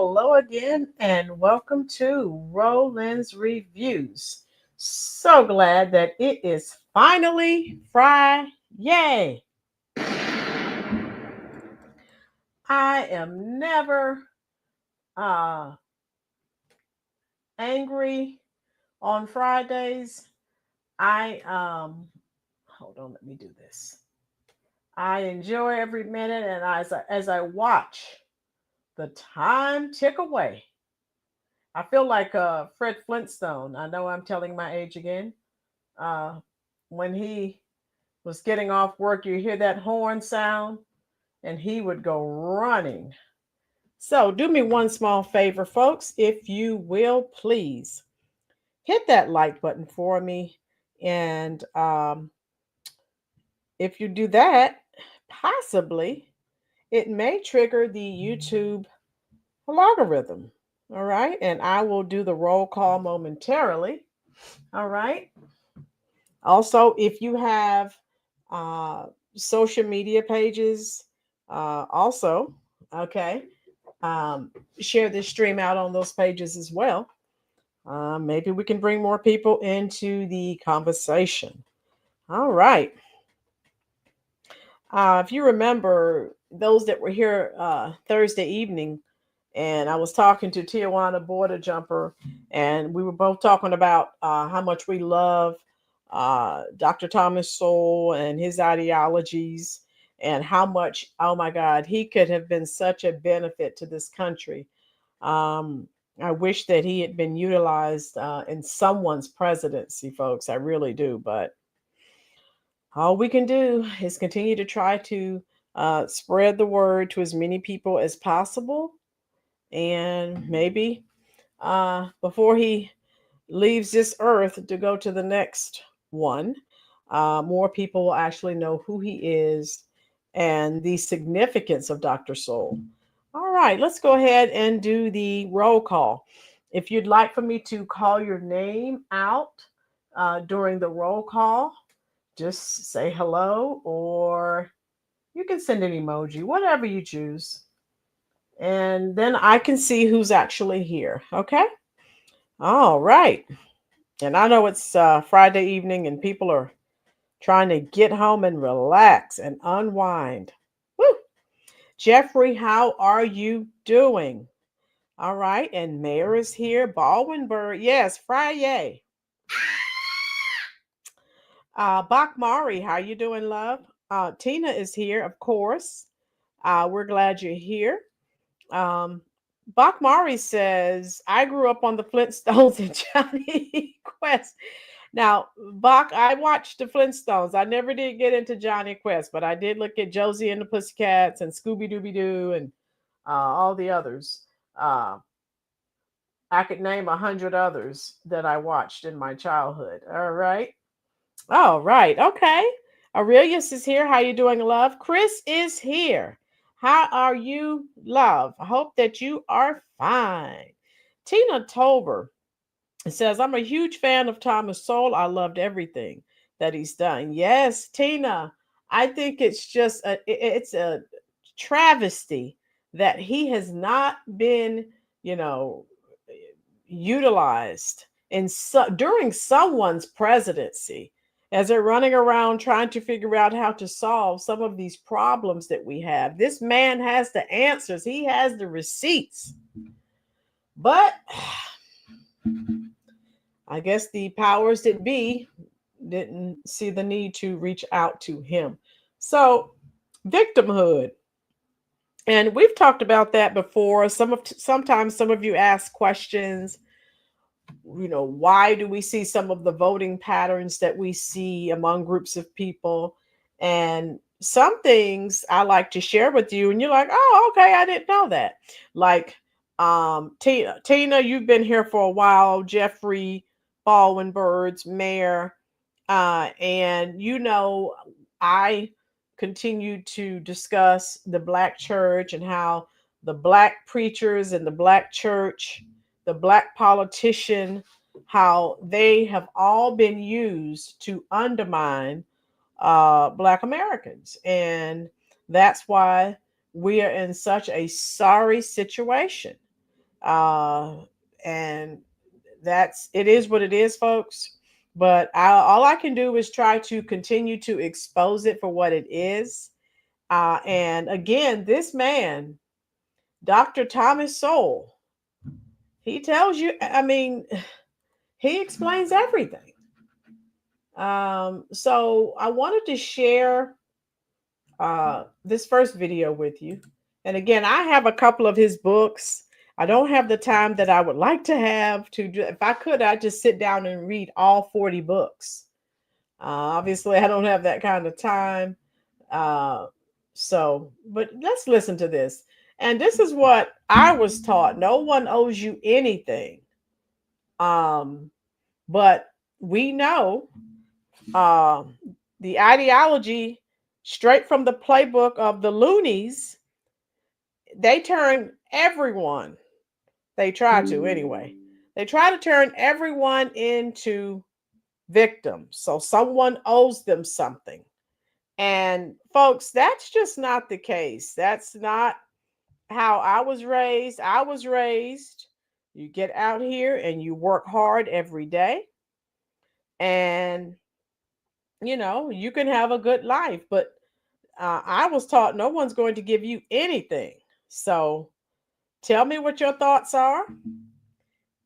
hello again, and welcome to Rolynn's Reviews. So glad that it is finally Friday. Yay! I am never uh, angry on Fridays. I hold on, let me do this. I enjoy every minute, and as I watch the time tick away, I feel like Fred Flintstone. I know I'm telling my age again. Uh, when he was getting off work, you hear that horn sound, and he would go running. So, do me one small favor, folks, if you will, please hit that like button for me. And if you do that, possibly it may trigger the YouTube logarithm. All right. And I will do the roll call momentarily. All right. Also, if you have uh, social media pages, also, okay, share this stream out on those pages as well. Maybe we can bring more people into the conversation. All right. If you remember, those that were here Thursday evening, and I was talking to Tijuana Border Jumper, and we were both talking about how much we love Dr. Thomas Sowell and his ideologies, and how much, oh my God, he could have been such a benefit to this country. I wish that he had been utilized in someone's presidency, folks. I really do. But all we can do is continue to try to spread the word to as many people as possible. And maybe before he leaves this earth to go to the next one, more people will actually know who he is and the significance of Dr. Soul. All right, let's go ahead and do the roll call. If you'd like for me to call your name out during the roll call, just say hello, or you can send an emoji, whatever you choose. And then I can see who's actually here. Okay. All right. And I know it's Friday evening and people are trying to get home and relax and unwind. Woo! Jeffrey, how are you doing? All right. And Mayor is here. Baldwin Bird. Yes, Friday. Bach Mari, how you doing, love? Tina is here, of course. We're glad you're here. Um, Bach Mari says, I grew up on the Flintstones and Johnny Quest. Now, Bach, I watched the Flintstones. I never did get into Johnny Quest, but I did look at Josie and the Pussycats and Scooby Dooby Doo and all the others. Uh, I could name 100 others that I watched in my childhood. All right. All right. Okay. Aurelius is here. How you doing, love? Chris is here. How are you, love? I hope that you are fine. Tina Tolber says, I'm a huge fan of Thomas Sowell. I loved everything that he's done. Yes, Tina. I think it's just it's a travesty that he has not been, you know, utilized during someone's presidency as they're running around trying to figure out how to solve some of these problems that we have. This man has the answers. He has the receipts. But I guess the powers that be didn't see the need to reach out to him. So, victimhood. And we've talked about that before. Sometimes some of you ask questions, why do we see some of the voting patterns that we see among groups of people? And some things I like to share with you, and you're like, oh, okay, I didn't know that. Like Tina, you've been here for a while. Jeffrey, Baldwin Birds, Mayor, and I continue to discuss the Black church and how the Black preachers and the Black church, the Black politician, how they have all been used to undermine Black Americans. And that's why we are in such a sorry situation. And it is what it is, folks. But all I can do is try to continue to expose it for what it is. And again, this man, Dr. Thomas Sowell, he tells you, I mean, he explains everything. So I wanted to share this first video with you. And again, I have a couple of his books. I don't have the time that I would like to have to do. If I could, I'd just sit down and read all 40 books. Obviously, I don't have that kind of time. But let's listen to this. And this is what I was taught. No one owes you anything. But we know the ideology straight from the playbook of the loonies. They turn everyone. They try to anyway. They try to turn everyone into victims. So someone owes them something. And folks, that's just not the case. That's not how I was raised. I was raised, you get out here and you work hard every day. And, you know, you can have a good life. But I was taught no one's going to give you anything. So tell me what your thoughts are.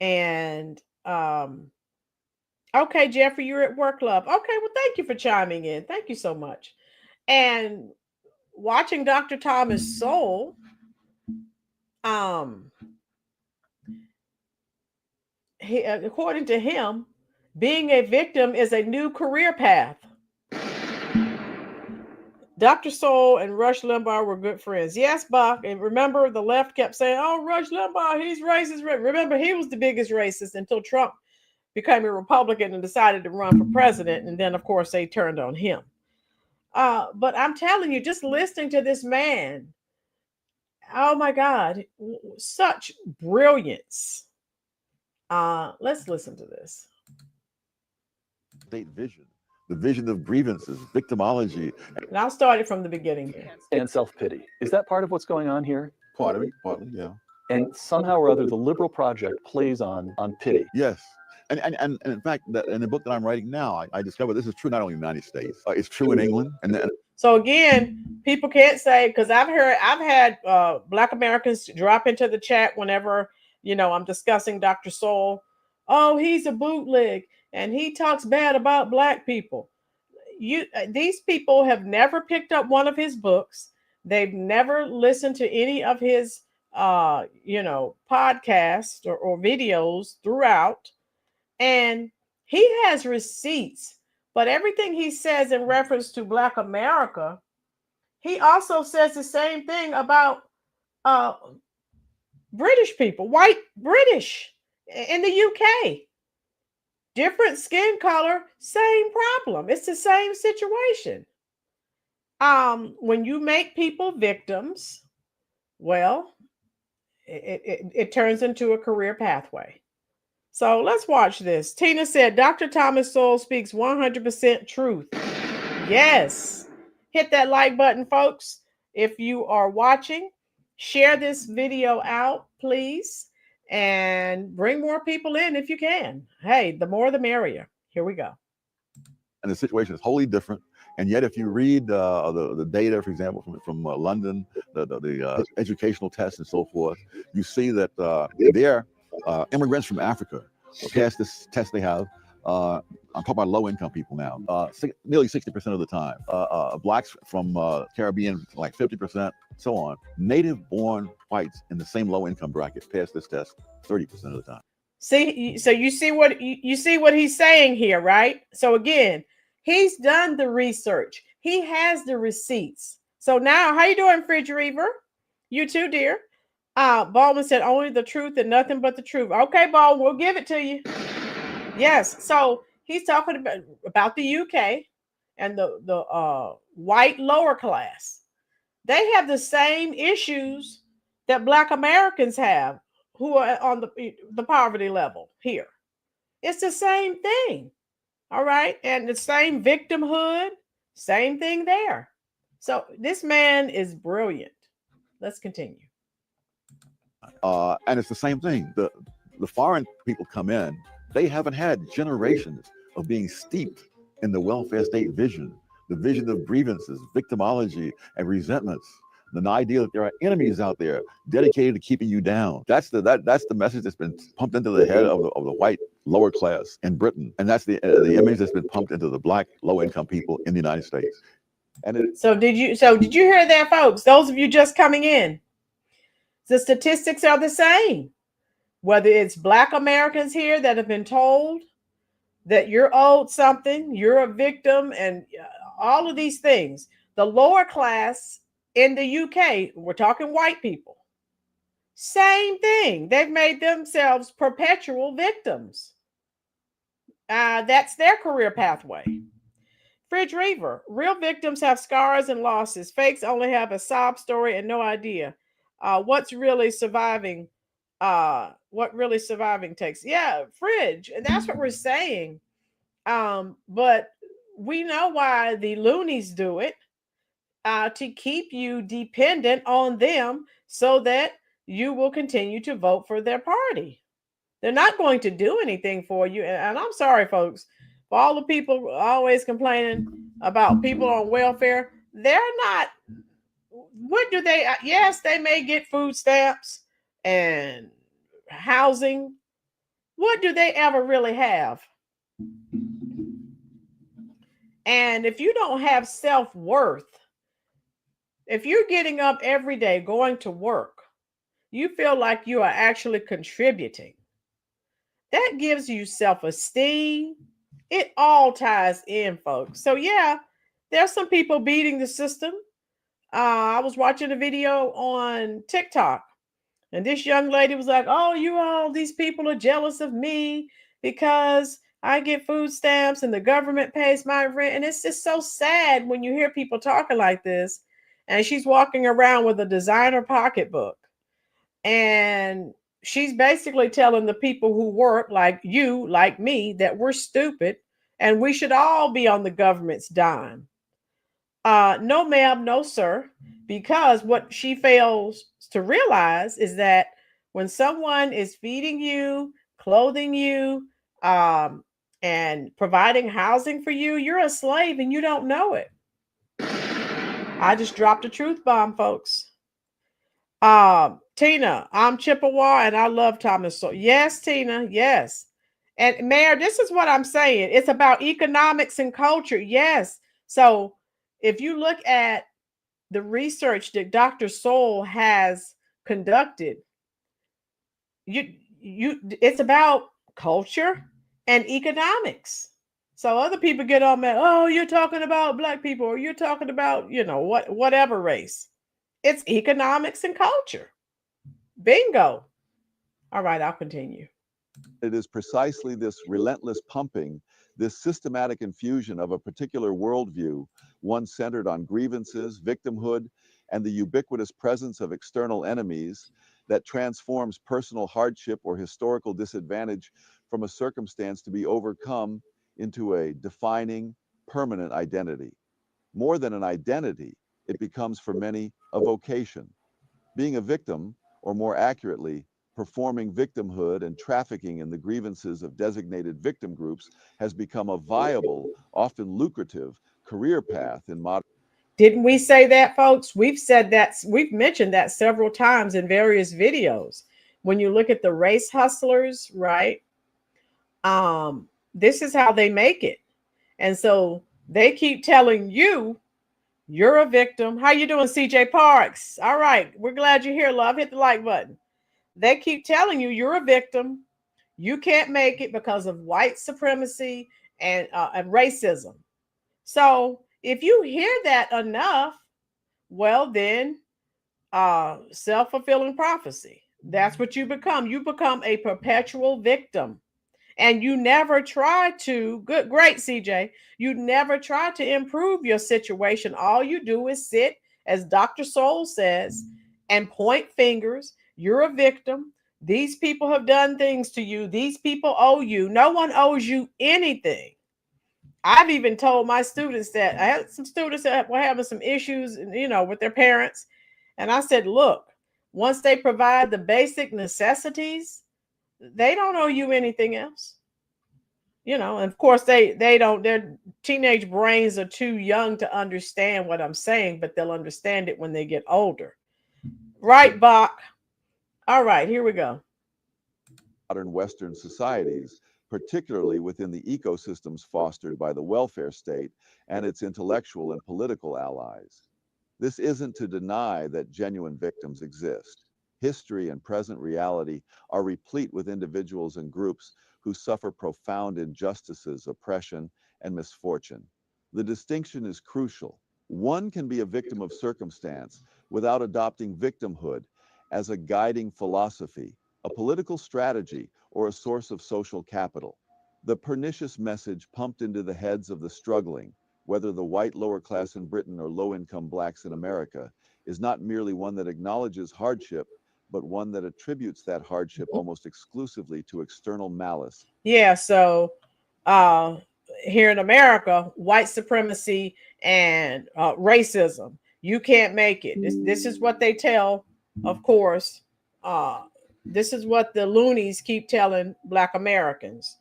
And okay, Jeffrey, you're at work, love. Okay, well, thank you for chiming in. Thank you so much. And watching Dr. Thomas Sowell, according to him, being a victim is a new career path. Dr. Sowell and Rush Limbaugh were good friends. Yes, Bach. And remember, the left kept saying, oh, Rush Limbaugh, he's racist. Remember, he was the biggest racist until Trump became a Republican and decided to run for president. And then, of course, they turned on him. But I'm telling you, just listening to this man, oh, my God, such brilliance. Let's listen to this. State vision. The vision of grievances, victimology. And I'll start it from the beginning here. And self-pity. Is that part of what's going on here? Part of it, partly, yeah. And somehow or other, the liberal project plays on pity. Yes. And in fact, in the book that I'm writing now, I discovered this is true not only in the United States, it's true in England. So again, people can't say, because I've had Black Americans drop into the chat whenever, you know, I'm discussing Dr. Sowell. Oh, he's a bootleg and he talks bad about Black people. These people have never picked up one of his books. They've never listened to any of his, podcasts or videos throughout. And he has receipts, but everything he says in reference to Black America, he also says the same thing about British people, white British in the UK. Different skin color, same problem. It's the same situation. When you make people victims, well, it turns into a career pathway. So let's watch this. Tina said, Dr. Thomas Sowell speaks 100% truth. Yes. Hit that like button, folks. If you are watching, share this video out, please. And bring more people in if you can. Hey, the more the merrier. Here we go. And the situation is wholly different. And yet, if you read the data, for example, from London, the educational tests and so forth, you see that their immigrants from Africa pass this test they have. I'm talking about low-income people now. Nearly 60% of the time. Blacks from Caribbean, like 50%, so on. Native-born whites in the same low-income bracket pass this test 30% of the time. See, so you see what he's saying here, right? So again, he's done the research. He has the receipts. So now, how you doing, Fridge Reaver? You too, dear. Baldwin said, only the truth and nothing but the truth. Okay, Baldwin, we'll give it to you. Yes. So he's talking about the UK and the white lower class. They have the same issues that Black Americans have who are on the poverty level here. It's the same thing. All right. And the same victimhood, same thing there. So this man is brilliant. Let's continue. And it's the same thing. The foreign people come in, they haven't had generations of being steeped in the welfare state vision, the vision of grievances, victimology, and resentments. The idea that there are enemies out there dedicated to keeping you down. That's the message that's been pumped into the head of the white lower class in Britain, and that's the image that's been pumped into the black low-income people in the United States. And so did you hear that, folks? Those of you just coming in, the statistics are the same. Whether it's Black Americans here that have been told that you're owed something, you're a victim, and all of these things. The lower class in the UK, we're talking white people, same thing. They've made themselves perpetual victims. That's their career pathway. Fridge Reaver, real victims have scars and losses. Fakes only have a sob story and no idea what really surviving takes. Yeah, Fridge, and that's what we're saying. But we know why the loonies do it, to keep you dependent on them so that you will continue to vote for their party. They're not going to do anything for you. And I'm sorry, folks, for all the people always complaining about people on welfare. They're not. What do they? Yes, they may get food stamps and housing. What do they ever really have? And if you don't have self-worth, if you're getting up every day going to work, you feel like you are actually contributing. That gives you self-esteem. It all ties in, folks. So yeah, there's some people beating the system. I was watching a video on TikTok, and this young lady was like, "Oh, these people are jealous of me because I get food stamps and the government pays my rent." And it's just so sad when you hear people talking like this. And she's walking around with a designer pocketbook. And she's basically telling the people who work, like you, like me, that we're stupid and we should all be on the government's dime. No, ma'am, no, sir. Because what she fails to realize is that when someone is feeding you, clothing you, and providing housing for you, you're a slave and you don't know it. I just dropped a truth bomb, folks. Tina, I'm Chippewa and I love Thomas. So yes, Tina, yes. And Mayor, this is what I'm saying. It's about economics and culture. Yes. So if you look at the research that Dr. Sowell has conducted, it's about culture and economics. So other people get on that, "Oh, you're talking about Black people, or you're talking about, whatever race." It's economics and culture. Bingo. All right, I'll continue. It is precisely this relentless pumping, this systematic infusion of a particular worldview, one centered on grievances, victimhood, and the ubiquitous presence of external enemies, that transforms personal hardship or historical disadvantage from a circumstance to be overcome into a defining, permanent identity. More than an identity, it becomes for many a vocation. Being a victim, or more accurately, performing victimhood and trafficking in the grievances of designated victim groups, has become a viable, often lucrative career path in modern. Didn't we say that, folks? We've said that. We've mentioned that several times in various videos. When you look at the race hustlers, right? This is how they make it. And so they keep telling you you're a victim. How you doing, CJ Parks? All right. We're glad you're here, love. Hit the like button. They keep telling you you're a victim. You can't make it because of white supremacy and racism. So if you hear that enough, well, then self-fulfilling prophecy. That's what you become. You become a perpetual victim. And you never try to, great, CJ. You never try to improve your situation. All you do is sit, as Dr. Sowell says, and point fingers. You're a victim. These people have done things to you. These people owe you. No one owes you anything. I've even told my students that I had some students that were having some issues, with their parents. And I said, look, once they provide the basic necessities, they don't owe you anything else. You know, and of course they don't, their teenage brains are too young to understand what I'm saying, but they'll understand it when they get older. Right, Bach? All right, here we go. Modern Western societies, particularly within the ecosystems fostered by the welfare state and its intellectual and political allies. This isn't to deny that genuine victims exist. History and present reality are replete with individuals and groups who suffer profound injustices, oppression, and misfortune. The distinction is crucial. One can be a victim of circumstance without adopting victimhood as a guiding philosophy, a political strategy, or a source of social capital. The pernicious message pumped into the heads of the struggling, whether the white lower class in Britain or low-income blacks in America, is not merely one that acknowledges hardship, but one that attributes that hardship almost exclusively to external malice. Yeah, so here in America, white supremacy and racism, you can't make it. This is what they tell, of course. This is what the loonies keep telling Black Americans.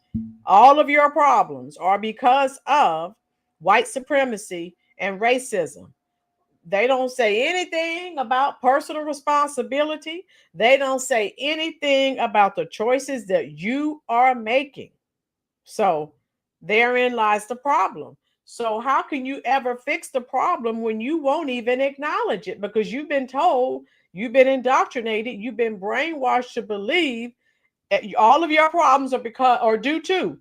All of your problems are because of white supremacy and racism. They don't say anything about personal responsibility. They don't say anything about the choices that you are making. So therein lies the problem. So how can you ever fix the problem when you won't even acknowledge it? Because you've been told, you've been indoctrinated, you've been brainwashed to believe that all of your problems are due to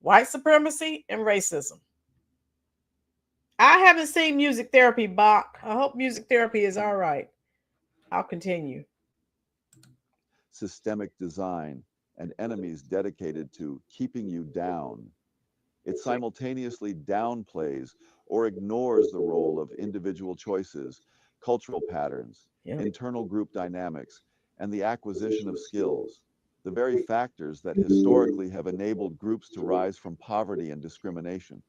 white supremacy and racism. I haven't seen Music Therapy, Bach. I hope Music Therapy is all right. I'll continue. Systemic design and enemies dedicated to keeping you down. It simultaneously downplays or ignores the role of individual choices, cultural patterns, internal group dynamics, and the acquisition of skills, the very factors that historically have enabled groups to rise from poverty and discrimination.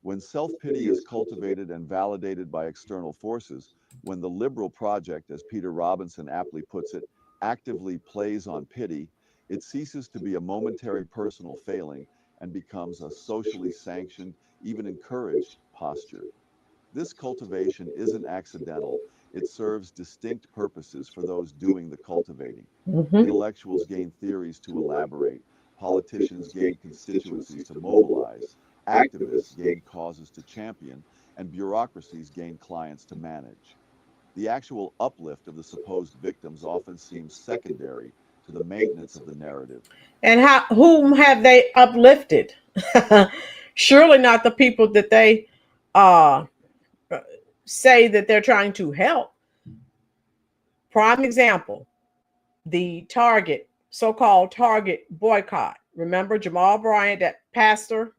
When self-pity is cultivated and validated by external forces, when the liberal project, as Peter Robinson aptly puts it, actively plays on pity, it ceases to be a momentary personal failing and becomes a socially sanctioned, even encouraged posture. This cultivation isn't accidental. It serves distinct purposes for those doing the cultivating. Intellectuals gain theories to elaborate. Politicians gain constituencies to mobilize. Activists gain causes to champion, and bureaucracies gain clients to manage. The actual uplift of the supposed victims often seems secondary to the maintenance of the narrative. And whom have they uplifted? Surely not the people that they say that they're trying to help. Prime example, the Target, so-called Target boycott. Remember Jamal Bryant, that pastor,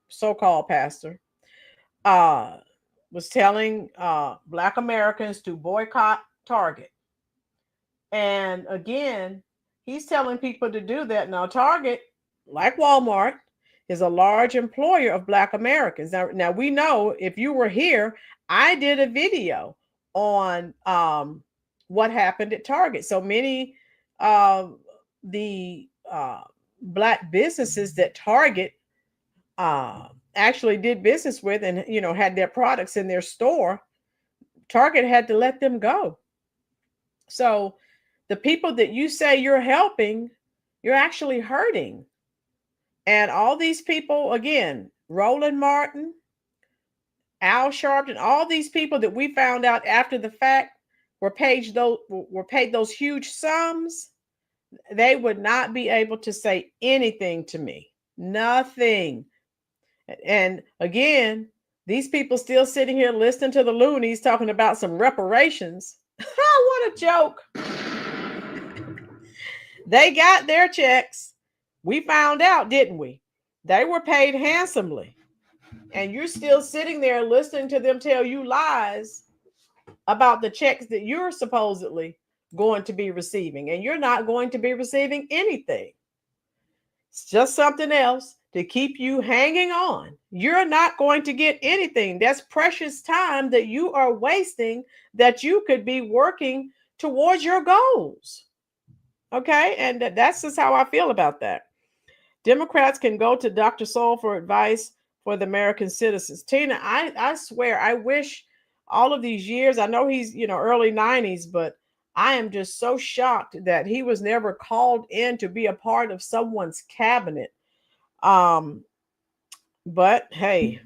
so-called pastor, was telling Black Americans to boycott Target. And again, he's telling people to do that. Now, Target, like Walmart, is a large employer of Black Americans. Now we know, if you were here, I did a video on what happened at Target. So many the Black businesses that Target actually did business with and, you know, had their products in their store, Target had to let them go. So the people that you say you're helping, you're actually hurting. And all these people, again, Rolynn Martin, Al Sharpton, all these people that we found out after the fact were paid those huge sums, they would not be able to say anything to me. Nothing. And again, these people still sitting here listening to the loonies talking about some reparations. What a joke. They got their checks. We found out, didn't we? They were paid handsomely. And you're still sitting there listening to them tell you lies about the checks that you're supposedly going to be receiving. And you're not going to be receiving anything. It's just something else to keep you hanging on. You're not going to get anything. That's precious time that you are wasting that you could be working towards your goals. Okay. And that's just how I feel about that. Democrats can go to Dr. Sowell for advice for the American citizens. Tina, I swear, I wish all of these years, I know he's, early 90s, but I am just so shocked that he was never called in to be a part of someone's cabinet. But hey,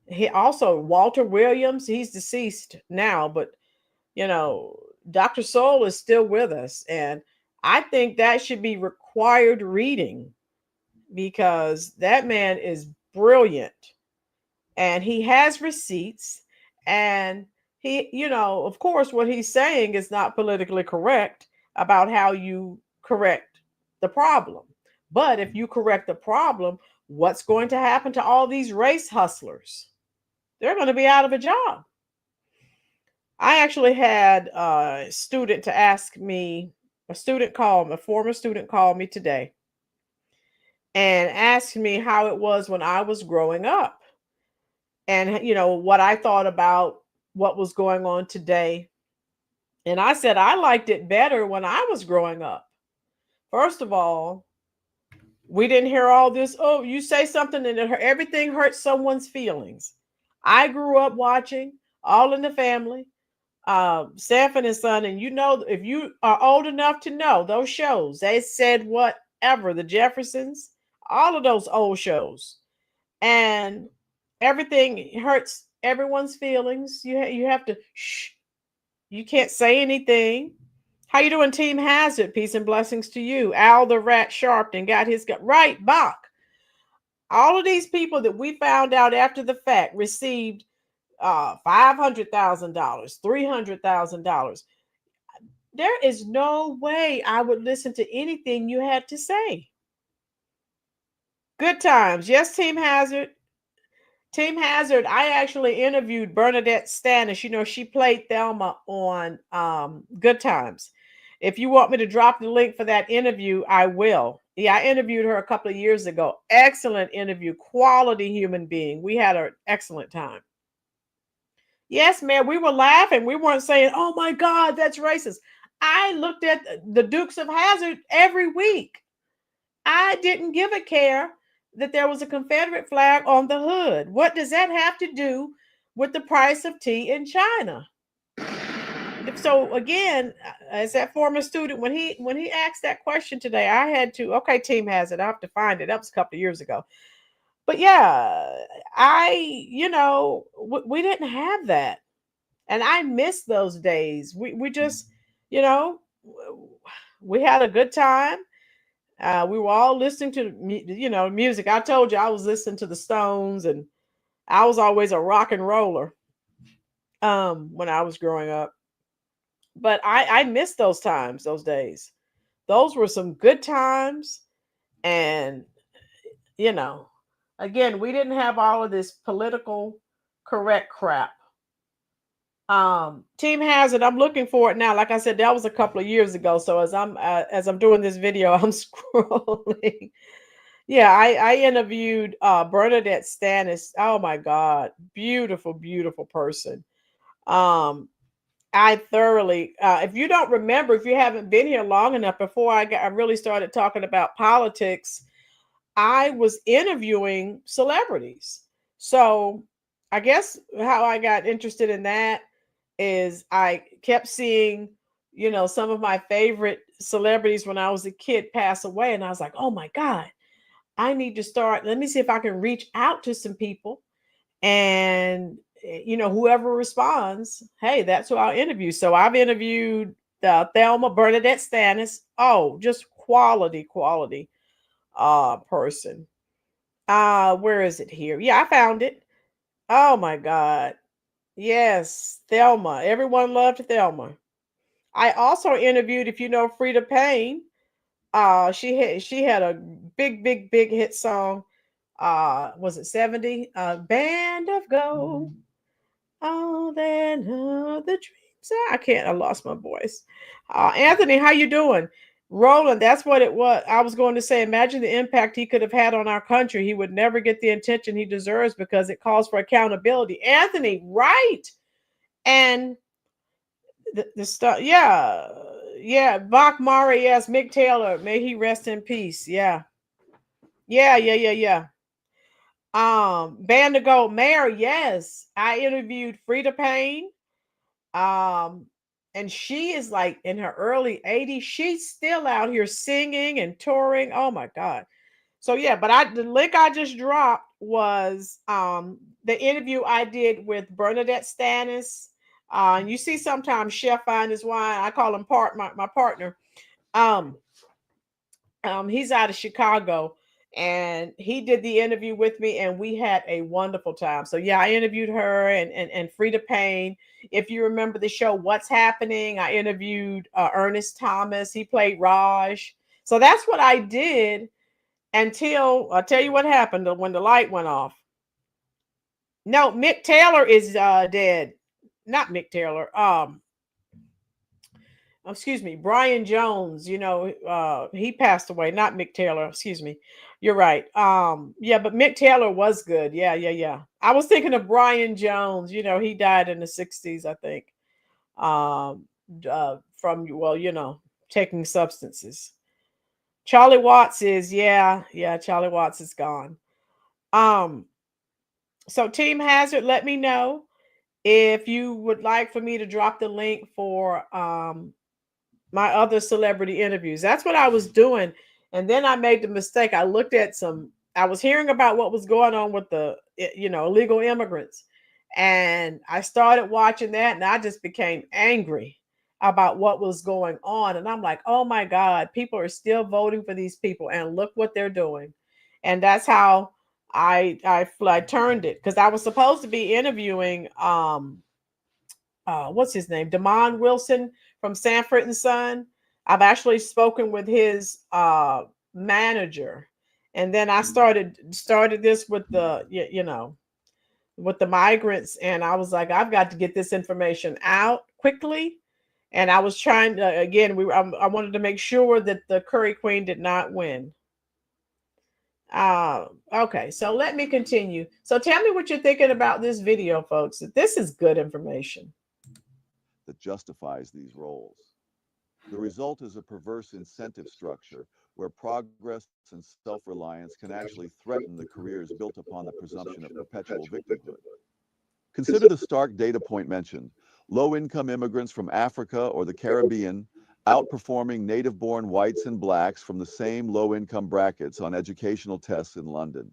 he also, Walter Williams, he's deceased now, but Dr. Sowell is still with us. And I think that should be required reading, because that man is brilliant and he has receipts, and he, of course, what he's saying is not politically correct about how you correct the problem. But if you correct the problem, what's going to happen to all these race hustlers? They're going to be out of a job. I actually had a student to ask me, a former student called me today and asked me how it was when I was growing up, and what I thought about what was going on today. And I said I liked it better when I was growing up. First of all, we didn't hear all this, oh, you say something and everything hurts someone's feelings. I grew up watching All in the Family, Sanford and Son, and if you are old enough to know those shows, they said whatever, the Jeffersons, all of those old shows, and everything hurts everyone's feelings. You have to shh. You can't say anything. How you doing, Team Hazard? Peace and blessings to you. Al the Rat Sharpton got his right, Bach. All of these people that we found out after the fact received $500,000, $300,000. There is no way I would listen to anything you had to say. Good times. Yes, Team Hazard. Team Hazard, I actually interviewed Bernadette Stanis. She played Thelma on Good Times. If you want me to drop the link for that interview, I will. Yeah, I interviewed her a couple of years ago. Excellent interview. Quality human being. We had an excellent time. Yes, man, we were laughing. We weren't saying, oh my God, that's racist. I looked at the Dukes of Hazzard every week. I didn't give a care that there was a Confederate flag on the hood. What does that have to do with the price of tea in China? So again, as that former student, when he asked that question today, I had to, okay, Team Hazard, I have to find it. That was a couple of years ago. But yeah, we didn't have that. And I miss those days. We just, we had a good time. We were all listening to, music. I told you I was listening to the Stones, and I was always a rock and roller when I was growing up. But I miss those times, those days. Those were some good times. And, again, we didn't have all of this political correct crap. Team Hazard, I'm looking for it now. Like I said, that was a couple of years ago. So as I'm doing this video, I'm scrolling. Yeah, I interviewed Bernadette Stanis. Oh my God, beautiful, beautiful person. I thoroughly, if you don't remember, if you haven't been here long enough, before I really started talking about politics, I was interviewing celebrities. So I guess how I got interested in that is I kept seeing, some of my favorite celebrities when I was a kid pass away. And I was like, oh my God, I need to start. Let me see if I can reach out to some people, and, whoever responds, hey, that's who I'll interview. So I've interviewed Thelma, Bernadette Stanis. Oh, just quality person. Where is it here? Yeah, I found it. Oh my God. Yes, Thelma. Everyone loved Thelma. I also interviewed, if you know Frida Payne. She had a big hit song. Was it 70? Band of Gold. Oh, then the dreams. I lost my voice. Anthony, how you doing? Rolynn, that's what it was. I was going to say, imagine the impact he could have had on our country. He would never get the attention he deserves because it calls for accountability. Anthony, right. And The stuff, yeah. Bach Mari, yes. Mick Taylor, may he rest in peace. Yeah. Band of Gold Mayor, yes. I interviewed Frida Payne. Um, and she is like in her early 80s. She's still out here singing and touring. Oh my God. So yeah, but the link I just dropped was the interview I did with Bernadette Stannis. And you see sometimes Chef Find His Wine. I call him my partner. Um, he's out of Chicago, and he did the interview with me, and we had a wonderful time. So yeah, I interviewed her and Frida Payne. If you remember the show What's Happening, I interviewed Ernest Thomas. He played Raj. So that's what I did until I'll tell you what happened when the light went off. No, Mick Taylor is dead. Not Mick Taylor. Excuse me, Brian Jones, he passed away, not Mick Taylor, excuse me. You're right. Yeah, but Mick Taylor was good. Yeah. I was thinking of Brian Jones, he died in the 60s, I think. From taking substances. Charlie Watts is, Charlie Watts is gone. So Team Hazard, let me know if you would like for me to drop the link for my other celebrity interviews. That's what I was doing. And then I made the mistake. I was hearing about what was going on with the, illegal immigrants. And I started watching that and I just became angry about what was going on. And I'm like, oh my God, people are still voting for these people and look what they're doing. And that's how I turned it, because I was supposed to be interviewing what's his name? Damon Wilson from Sanford and Son. I've actually spoken with his manager. And then I started this with the, with the migrants. And I was like, I've got to get this information out quickly. And I was trying to, again, I wanted to make sure that the Curry Queen did not win. Okay, so let me continue. So tell me what you're thinking about this video, folks. This is good information that justifies these roles. The result is a perverse incentive structure where progress and self-reliance can actually threaten the careers built upon the presumption of perpetual victimhood. Consider the stark data point mentioned: low-income immigrants from Africa or the Caribbean outperforming native-born whites and blacks from the same low-income brackets on educational tests in London.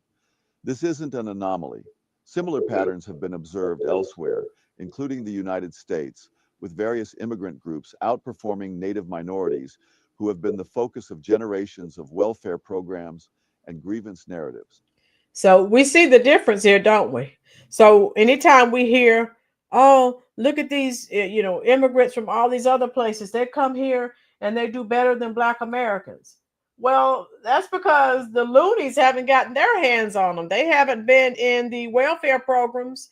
This isn't an anomaly. Similar patterns have been observed elsewhere, including the United States, with various immigrant groups outperforming native minorities who have been the focus of generations of welfare programs and grievance narratives. So we see the difference here, don't we? So anytime we hear, oh, look at these, immigrants from all these other places, they come here and they do better than Black Americans. Well, that's because the loonies haven't gotten their hands on them. They haven't been in the welfare programs,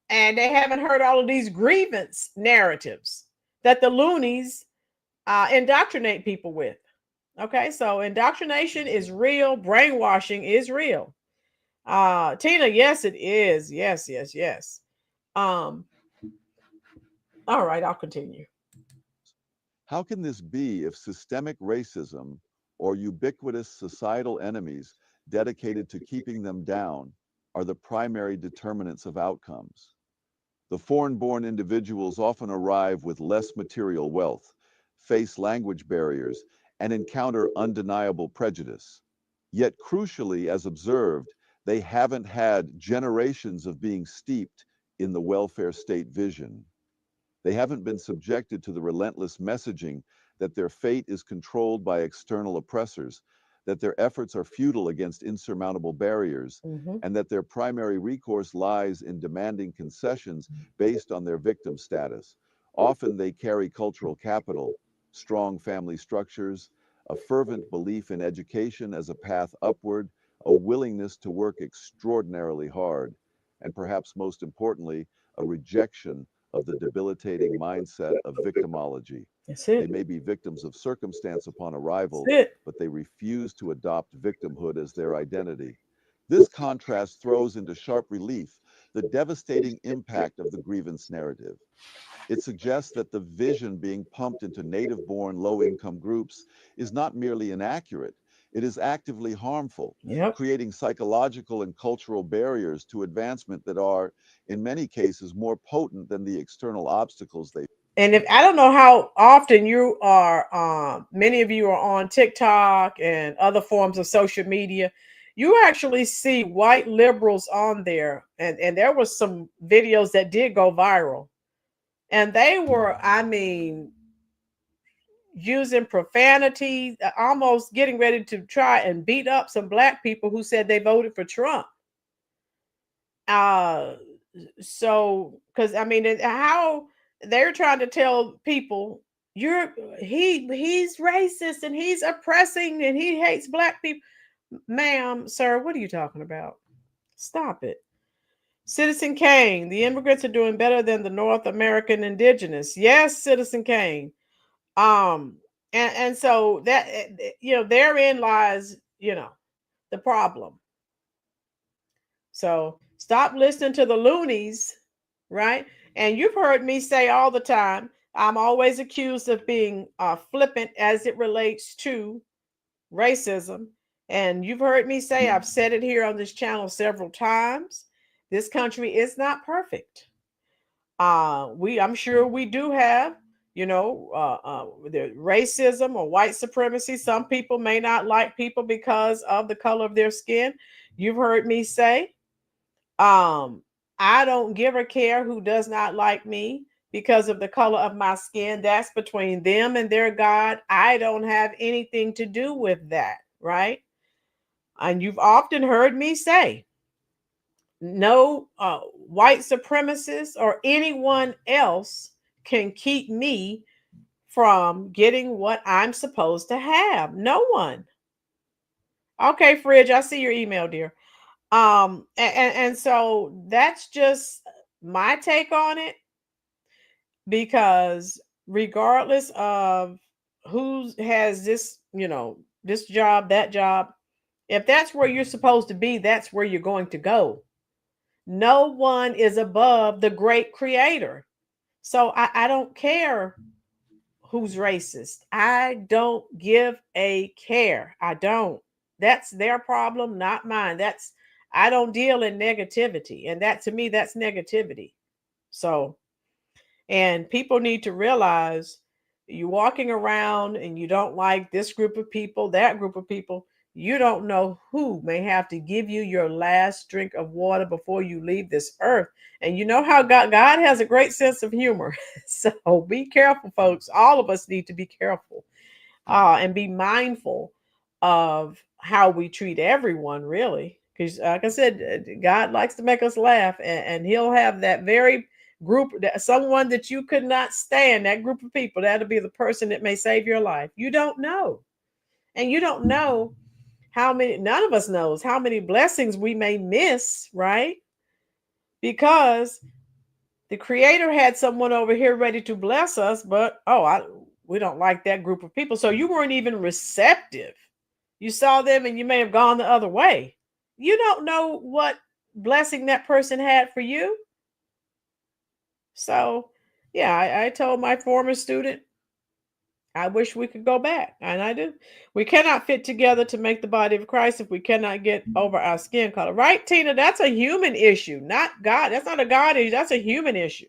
and they haven't heard all of these grievance narratives that the loonies indoctrinate people with. Okay, so indoctrination is real. Brainwashing is real. Tina, yes, it is. Yes. All right, I'll continue. How can this be if systemic racism or ubiquitous societal enemies dedicated to keeping them down are the primary determinants of outcomes? The foreign-born individuals often arrive with less material wealth, face language barriers, and encounter undeniable prejudice. Yet crucially, as observed, they haven't had generations of being steeped in the welfare state vision. They haven't been subjected to the relentless messaging that their fate is controlled by external oppressors, that their efforts are futile against insurmountable barriers, and that their primary recourse lies in demanding concessions based on their victim status. Often they carry cultural capital, strong family structures, a fervent belief in education as a path upward, a willingness to work extraordinarily hard, and perhaps most importantly, a rejection of the debilitating mindset of victimology. They may be victims of circumstance upon arrival, but they refuse to adopt victimhood as their identity. This contrast throws into sharp relief the devastating impact of the grievance narrative. It suggests that the vision being pumped into native-born low-income groups is not merely inaccurate, it is actively harmful, creating psychological and cultural barriers to advancement that are, in many cases, more potent than the external obstacles they. And if I don't know how often you are, many of you are on TikTok and other forms of social media, you actually see white liberals on there. And there was some videos that did go viral. And they were, I mean, using profanity, almost getting ready to try and beat up some black people who said they voted for Trump. So, because I mean, how they're trying to tell people he's racist and he's oppressing and he hates black people. Ma'am, sir, what are you talking about? Stop it. Citizen Kane, the immigrants are doing better than the North American indigenous. Yes, Citizen Kane. And so that, therein lies, the problem. So stop listening to the loonies, right? And you've heard me say all the time, I'm always accused of being flippant as it relates to racism. And you've heard me say, I've said it here on this channel several times. This country is not perfect. I'm sure we do have, the racism or white supremacy. Some people may not like people because of the color of their skin. You've heard me say, I don't give a care who does not like me because of the color of my skin. That's between them and their God. I don't have anything to do with that, right? And you've often heard me say, no white supremacists or anyone else can keep me from getting what I'm supposed to have. No one. Okay, Fridge, I see your email, dear. And so that's just my take on it, because regardless of who has this, this job, that job, if that's where you're supposed to be, that's where you're going to go. No one is above the great creator. So I don't care who's racist. I don't give a care. I don't. That's their problem, not mine. I don't deal in negativity. And that, to me, that's negativity. So, and people need to realize you're walking around and you don't like this group of people, that group of people. You don't know who may have to give you your last drink of water before you leave this earth. And you know how God has a great sense of humor. So be careful, folks. All of us need to be careful and be mindful of how we treat everyone, really. Because like I said, God likes to make us laugh, and he'll have that very group, someone that you could not stand, that group of people, that'll be the person that may save your life. You don't know. And you don't know none of us knows how many blessings we may miss, right? Because the creator had someone over here ready to bless us, but we don't like that group of people. So you weren't even receptive. You saw them and you may have gone the other way. You don't know what blessing that person had for you. So yeah, I told my former student, I wish we could go back, and I do. We cannot fit together to make the body of Christ if we cannot get over our skin color. Right, Tina? That's a human issue, not God. That's not a God issue. That's a human issue.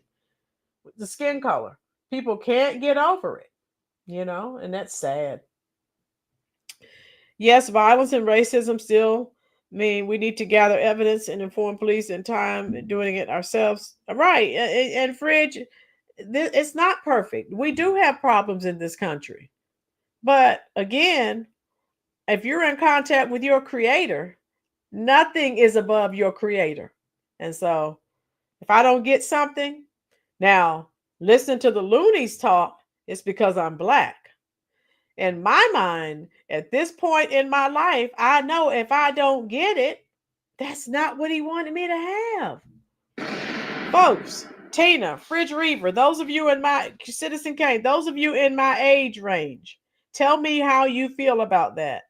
The skin color. People can't get over it, and that's sad. Yes, violence and racism still mean we need to gather evidence and inform police in time doing it ourselves. Right. And Fridge, it's not perfect. We do have problems in this country. But again, if you're in contact with your creator, nothing is above your creator. And so if I don't get something, now listen to the loonies talk, it's because I'm black. In my mind, at this point in my life, I know if I don't get it, that's not what he wanted me to have. Folks, Tina, Fridge Reaver, those of you in my Citizen Kane, those of you in my age range, tell me how you feel about that.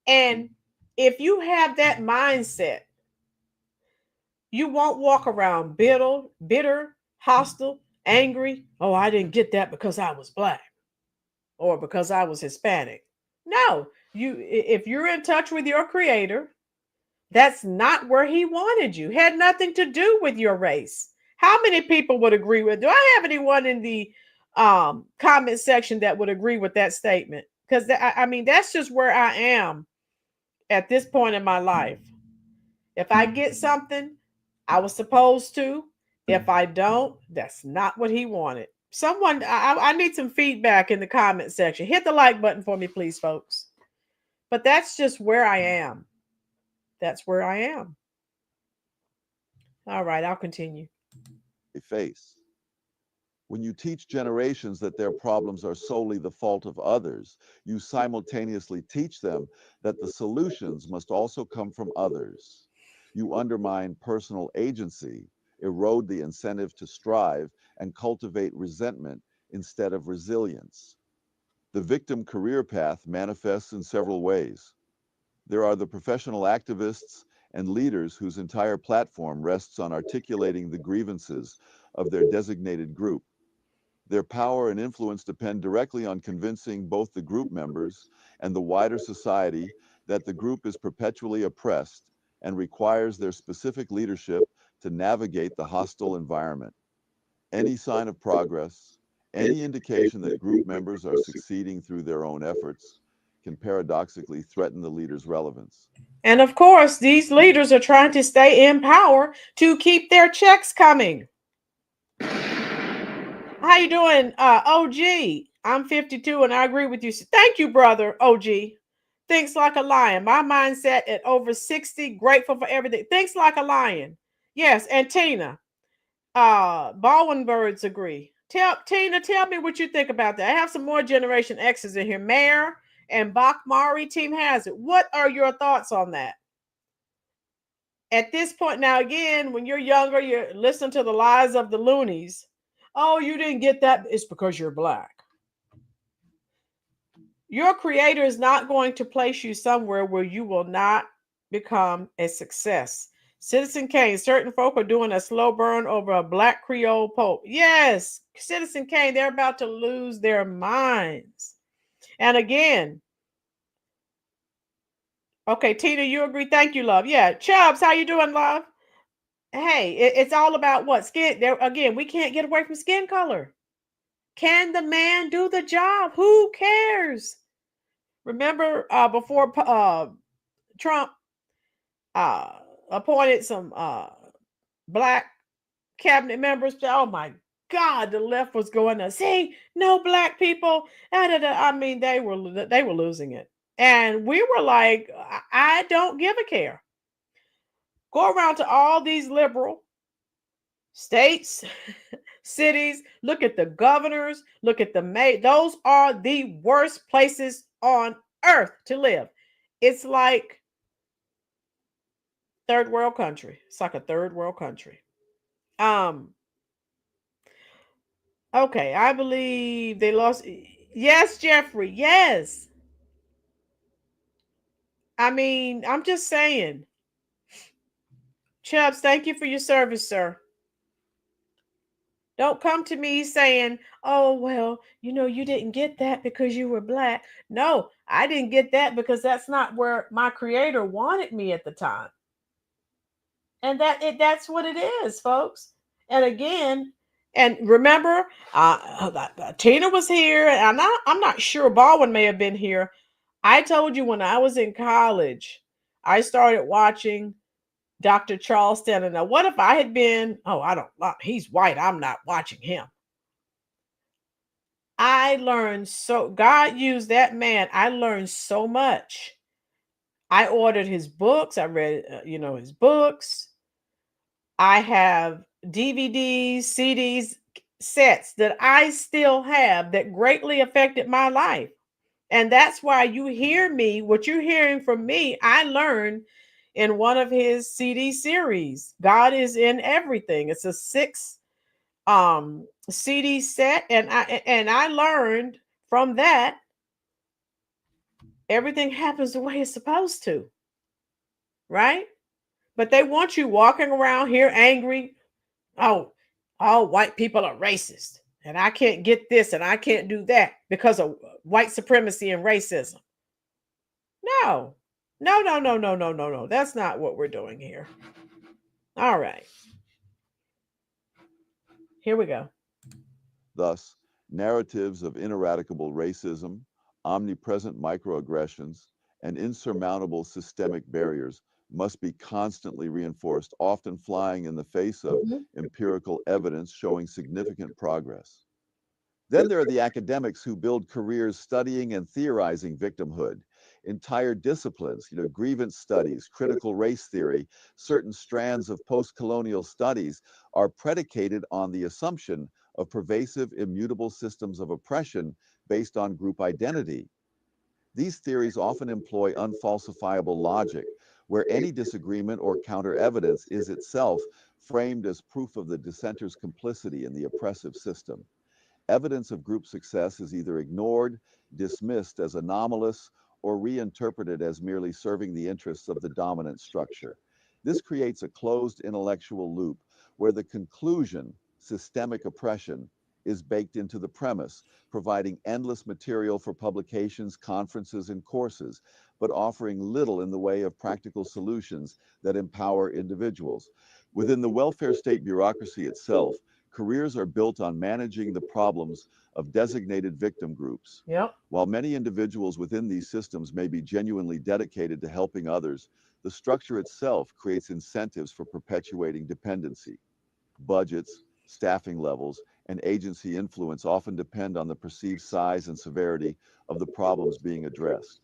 And if you have that mindset, You won't walk around bitter, hostile, angry. Oh, I didn't get that because I was black or because I was Hispanic. No, if you're in touch with your creator, that's not where he wanted you. Had nothing to do with your race. How many people would agree with? Do I have anyone in the comment section that would agree with that statement? Because I mean, that's just where I am at this point in my life. If I get something, I was supposed to. If I don't, that's not what he wanted. Someone, I need some feedback in the comment section. Hit the like button for me, please, folks. But that's just where I am. That's where I am. All right, I'll continue. Face. When you teach generations that their problems are solely the fault of others, you simultaneously teach them that the solutions must also come from others. You undermine personal agency, erode the incentive to strive, and cultivate resentment instead of resilience. The victim career path manifests in several ways. There are the professional activists and leaders whose entire platform rests on articulating the grievances of their designated group. Their power and influence depend directly on convincing both the group members and the wider society that the group is perpetually oppressed and requires their specific leadership to navigate the hostile environment. Any sign of progress, any indication that group members are succeeding through their own efforts, can paradoxically threaten the leader's relevance. And of course, these leaders are trying to stay in power to keep their checks coming. How you doing, OG? I'm 52 and I agree with you. Thank you, brother, OG. Thinks like a lion. My mindset at over 60, grateful for everything. Thinks like a lion. Yes, and Tina. Baldwin birds agree. Tina, tell me what you think about that. I have some more Generation X's in here. Mayor and Bach Mari, Team Hazard. What are your thoughts on that? At this point, now again, when you're younger, you listen to the lies of the loonies. Oh, you didn't get that. It's because you're black. Your creator is not going to place you somewhere where you will not become a success. Citizen Kane, certain folk are doing a slow burn over a black Creole pope. Yes, Citizen Kane, they're about to lose their minds. And again, okay, Tina, you agree? Thank you, love. Yeah, Chubbs, how you doing, love? Hey, it's all about what? Skin. There again, we can't get away from skin color. Can the man do the job? Who cares? Remember before Trump appointed some black cabinet members? Oh my God, the left was going to see no black people. I mean, they were losing it, and we were like, I don't give a care. Go around to all these liberal states, cities, look at the governors, look at the mayor. Those are the worst places on earth to live. It's like third world country. It's like a third world country. Okay, I believe they lost. Yes, Jeffrey. Yes. I mean, I'm just saying. Chubbs, thank you for your service, sir. Don't come to me saying, oh, well, you didn't get that because you were black. No, I didn't get that because that's not where my creator wanted me at the time. And that's what it is, folks. And again, and remember, Tina was here, and I'm not sure Baldwin may have been here. I told you when I was in college, I started watching Dr. Charles Stanton. Now, what if I had been, he's white, I'm not watching him. I learned God used that man. I learned so much. I ordered his books. I read, his books. I have DVDs, CDs, sets that I still have that greatly affected my life. And that's why you hear me, what you're hearing from me, I learned in one of his CD series. God is in Everything. It's a 6 CD set, and I learned from that everything happens the way it's supposed to. Right? But they want you walking around here angry. Oh, all white people are racist. And I can't get this and I can't do that because of white supremacy and racism. No, no, no, no, no, no, no, no. That's not what we're doing here. All right. Here we go. Thus, narratives of ineradicable racism, omnipresent microaggressions, and insurmountable systemic barriers must be constantly reinforced, often flying in the face of empirical evidence showing significant progress. Then there are the academics who build careers studying and theorizing victimhood. Entire disciplines, grievance studies, critical race theory, certain strands of post-colonial studies are predicated on the assumption of pervasive, immutable systems of oppression based on group identity. These theories often employ unfalsifiable logic, where any disagreement or counter-evidence is itself framed as proof of the dissenter's complicity in the oppressive system. Evidence of group success is either ignored, dismissed as anomalous, or reinterpreted as merely serving the interests of the dominant structure. This creates a closed intellectual loop where the conclusion, systemic oppression, is baked into the premise, providing endless material for publications, conferences, and courses, but offering little in the way of practical solutions that empower individuals. Within the welfare state bureaucracy itself, careers are built on managing the problems of designated victim groups. Yep. While many individuals within these systems may be genuinely dedicated to helping others, the structure itself creates incentives for perpetuating dependency. Budgets, staffing levels, and agency influence often depend on the perceived size and severity of the problems being addressed.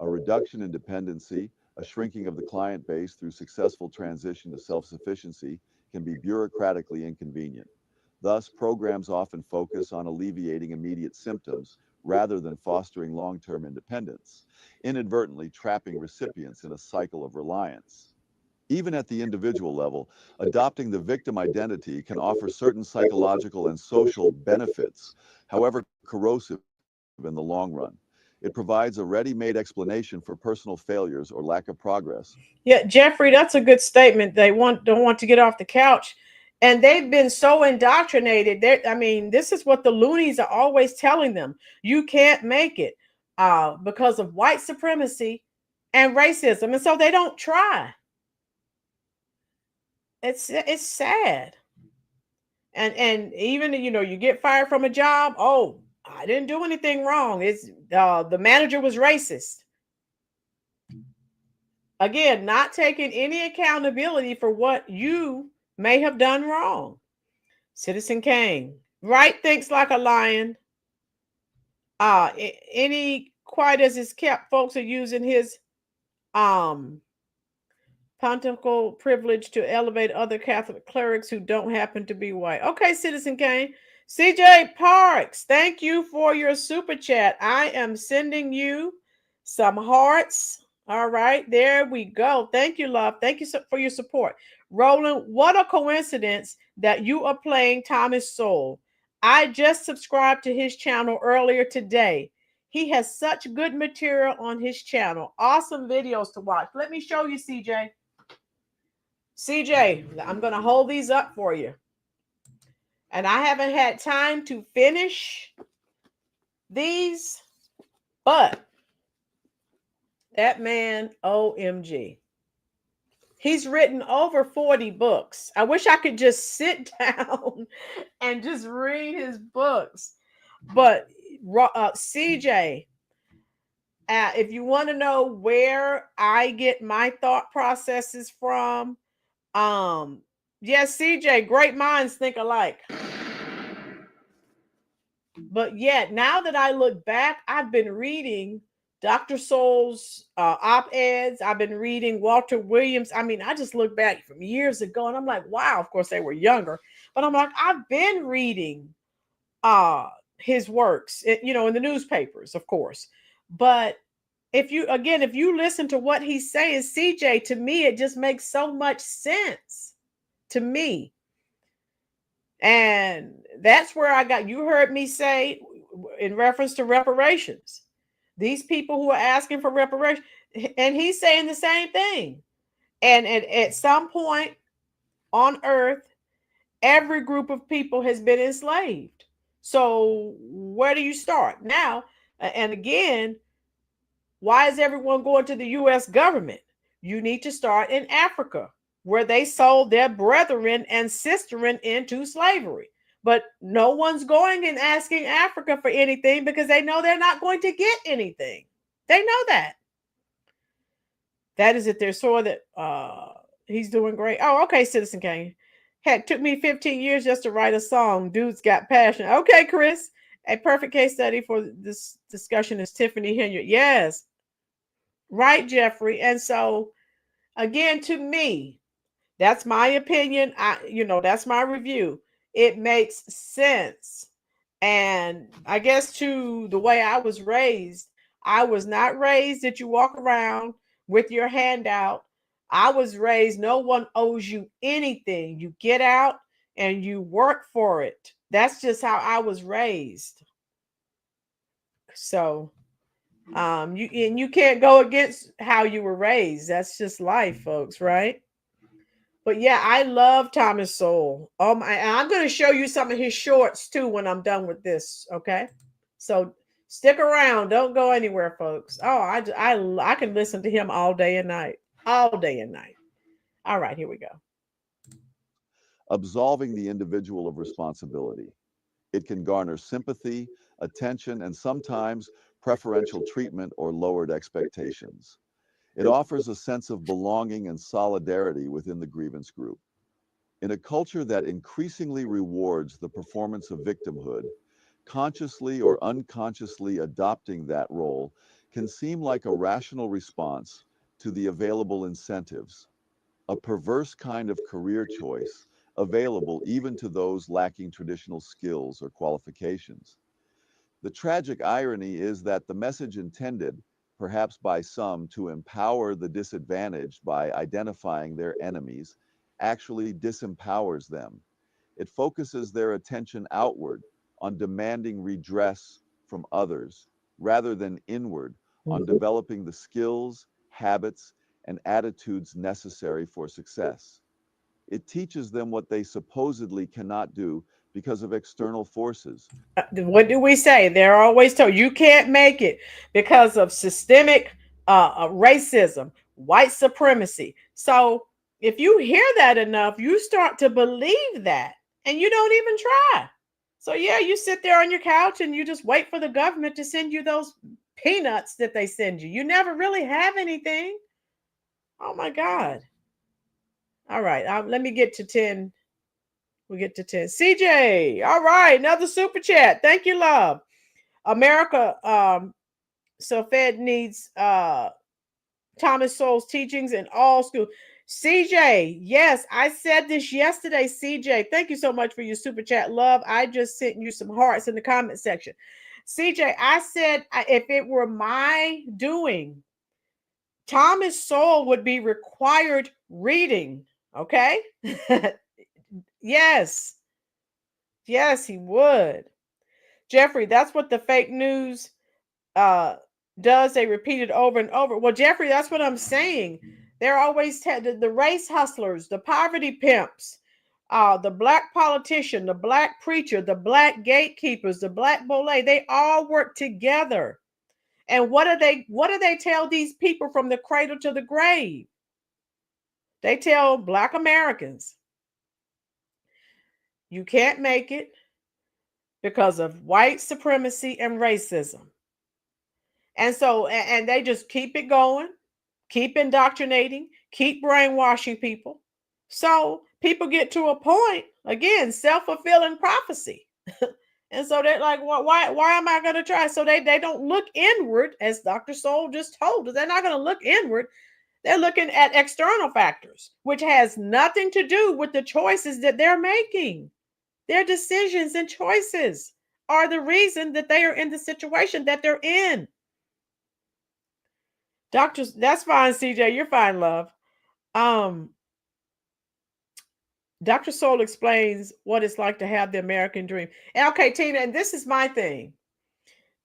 A reduction in dependency, a shrinking of the client base through successful transition to self-sufficiency can be bureaucratically inconvenient. Thus, programs often focus on alleviating immediate symptoms rather than fostering long-term independence, inadvertently trapping recipients in a cycle of reliance. Even at the individual level, adopting the victim identity can offer certain psychological and social benefits, however corrosive in the long run. It provides a ready-made explanation for personal failures or lack of progress. Yeah, Jeffrey, that's a good statement. They don't want to get off the couch. And they've been so indoctrinated. This is what the loonies are always telling them. You can't make it because of white supremacy and racism. And so they don't try. It's sad. And even, you get fired from a job. Oh, I didn't do anything wrong. It's the manager was racist. Again, not taking any accountability for what you may have done wrong. Citizen Kane, right thinks like a lion. Any quiet as is kept, folks are using his pontifical privilege to elevate other Catholic clerics who don't happen to be white. Okay, Citizen Kane. CJ Parks, thank you for your super chat. I am sending you some hearts. All right, there we go. Thank you, love. Thank you for your support. Rolynn, what a coincidence that you are playing Thomas Sowell. I just subscribed to his channel earlier today. He has such good material on his channel. Awesome videos to watch. Let me show you, CJ. CJ, I'm going to hold these up for you. And I haven't had time to finish these, but that man, OMG. He's written over 40 books. I wish I could just sit down and just read his books. But CJ, if you want to know where I get my thought processes from, yes, CJ, great minds think alike. But yet, now that I look back, I've been reading Dr. Sowell's op-eds. I've been reading Walter Williams. I just look back from years ago and I'm like, wow, of course they were younger. But I'm like, I've been reading his works, in the newspapers, of course. But if you listen to what he's saying, CJ, to me, it just makes so much sense to me. And that's where you heard me say in reference to reparations, these people who are asking for reparations, and he's saying the same thing. And at some point on earth, every group of people has been enslaved. So where do you start now? And again, why is everyone going to the U.S. government? You need to start in Africa, where they sold their brethren and sisterin into slavery. But no one's going and asking Africa for anything because they know they're not going to get anything. They know that. That is if they're sure that he's doing great. Oh, okay, Citizen Kane. Heck, took me 15 years just to write a song. Dude's got passion. Okay, Chris. A perfect case study for this discussion is Tiffany Henry. Yes. Right, Jeffrey. And so, again, to me, that's my opinion. That's my review. It makes sense. And I guess to the way I was raised, I was not raised that you walk around with your hand out. I was raised, no one owes you anything. You get out and you work for it. That's just how I was raised. So, you can't go against how you were raised. That's just life, folks, right? But yeah, I love Thomas Sowell. And I'm going to show you some of his shorts too when I'm done with this. Okay, so stick around. Don't go anywhere, folks. Oh, I can listen to him all day and night. All day and night. All right, here we go. Absolving the individual of responsibility. It can garner sympathy, attention, and sometimes preferential treatment or lowered expectations. It offers a sense of belonging and solidarity within the grievance group. In a culture that increasingly rewards the performance of victimhood, consciously or unconsciously adopting that role can seem like a rational response to the available incentives, a perverse kind of career choice available even to those lacking traditional skills or qualifications. The tragic irony is that the message intended, perhaps by some, to empower the disadvantaged by identifying their enemies, actually disempowers them. It focuses their attention outward on demanding redress from others, rather than inward on developing the skills, habits, and attitudes necessary for success. It teaches them what they supposedly cannot do because of external forces. What do we say? They're always told you can't make it because of systemic racism, white supremacy. So if you hear that enough, you start to believe that and you don't even try. So yeah, you sit there on your couch and you just wait for the government to send you those peanuts that they send you. You never really have anything. Oh my God. All right, let me get to 10. We'll get to 10. CJ, all right, another super chat. Thank you, love. America, so Fed needs Thomas Sowell's teachings in all schools. CJ, yes, I said this yesterday, CJ. Thank you so much for your super chat, love. I just sent you some hearts in the comment section. CJ, I said if it were my doing, Thomas Sowell would be required reading, okay? Yes. Yes, he would. Jeffrey, that's what the fake news does. They repeat it over and over. Well, Jeffrey, that's what I'm saying. They're always the race hustlers, the poverty pimps, the black politician, the black preacher, the black gatekeepers, the black bole. They all work together. And what do they tell these people from the cradle to the grave? They tell Black Americans, you can't make it because of white supremacy and racism. And so, and they just keep it going, keep indoctrinating, keep brainwashing people. So people get to a point, again, self-fulfilling prophecy. And so they're like, well, why am I going to try? So they don't look inward, as Dr. Sowell just told us. They're not going to look inward. They're looking at external factors, which has nothing to do with the choices that they're making. Their decisions and choices are the reason that they are in the situation that they're in. Doctors, that's fine, CJ. You're fine, love. Dr. Sowell explains what it's like to have the American dream. And okay, Tina, and this is my thing.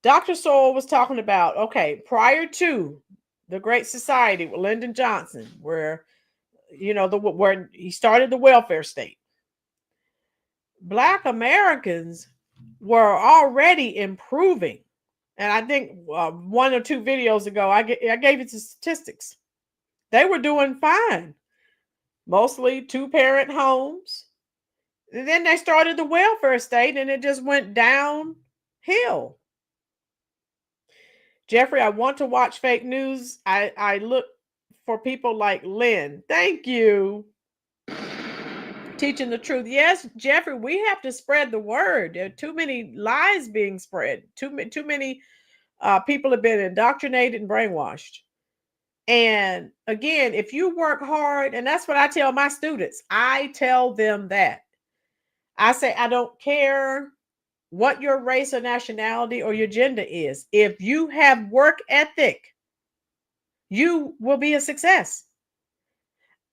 Dr. Sowell was talking about, okay, prior to the Great Society with Lyndon Johnson, where where he started the welfare state. Black Americans were already improving. And I think 1 or 2 videos ago, I gave you the statistics. They were doing fine. Mostly 2-parent homes. And then they started the welfare state and it just went downhill. Jeffrey, I want to watch fake news. I look for people like Lynn. Thank you. Teaching the truth. Yes, Jeffrey, we have to spread the word. There are too many lies being spread. Too many people have been indoctrinated and brainwashed. And again, if you work hard, and that's what I tell my students, I tell them that. I say, I don't care what your race or nationality or your gender is. If you have work ethic, you will be a success.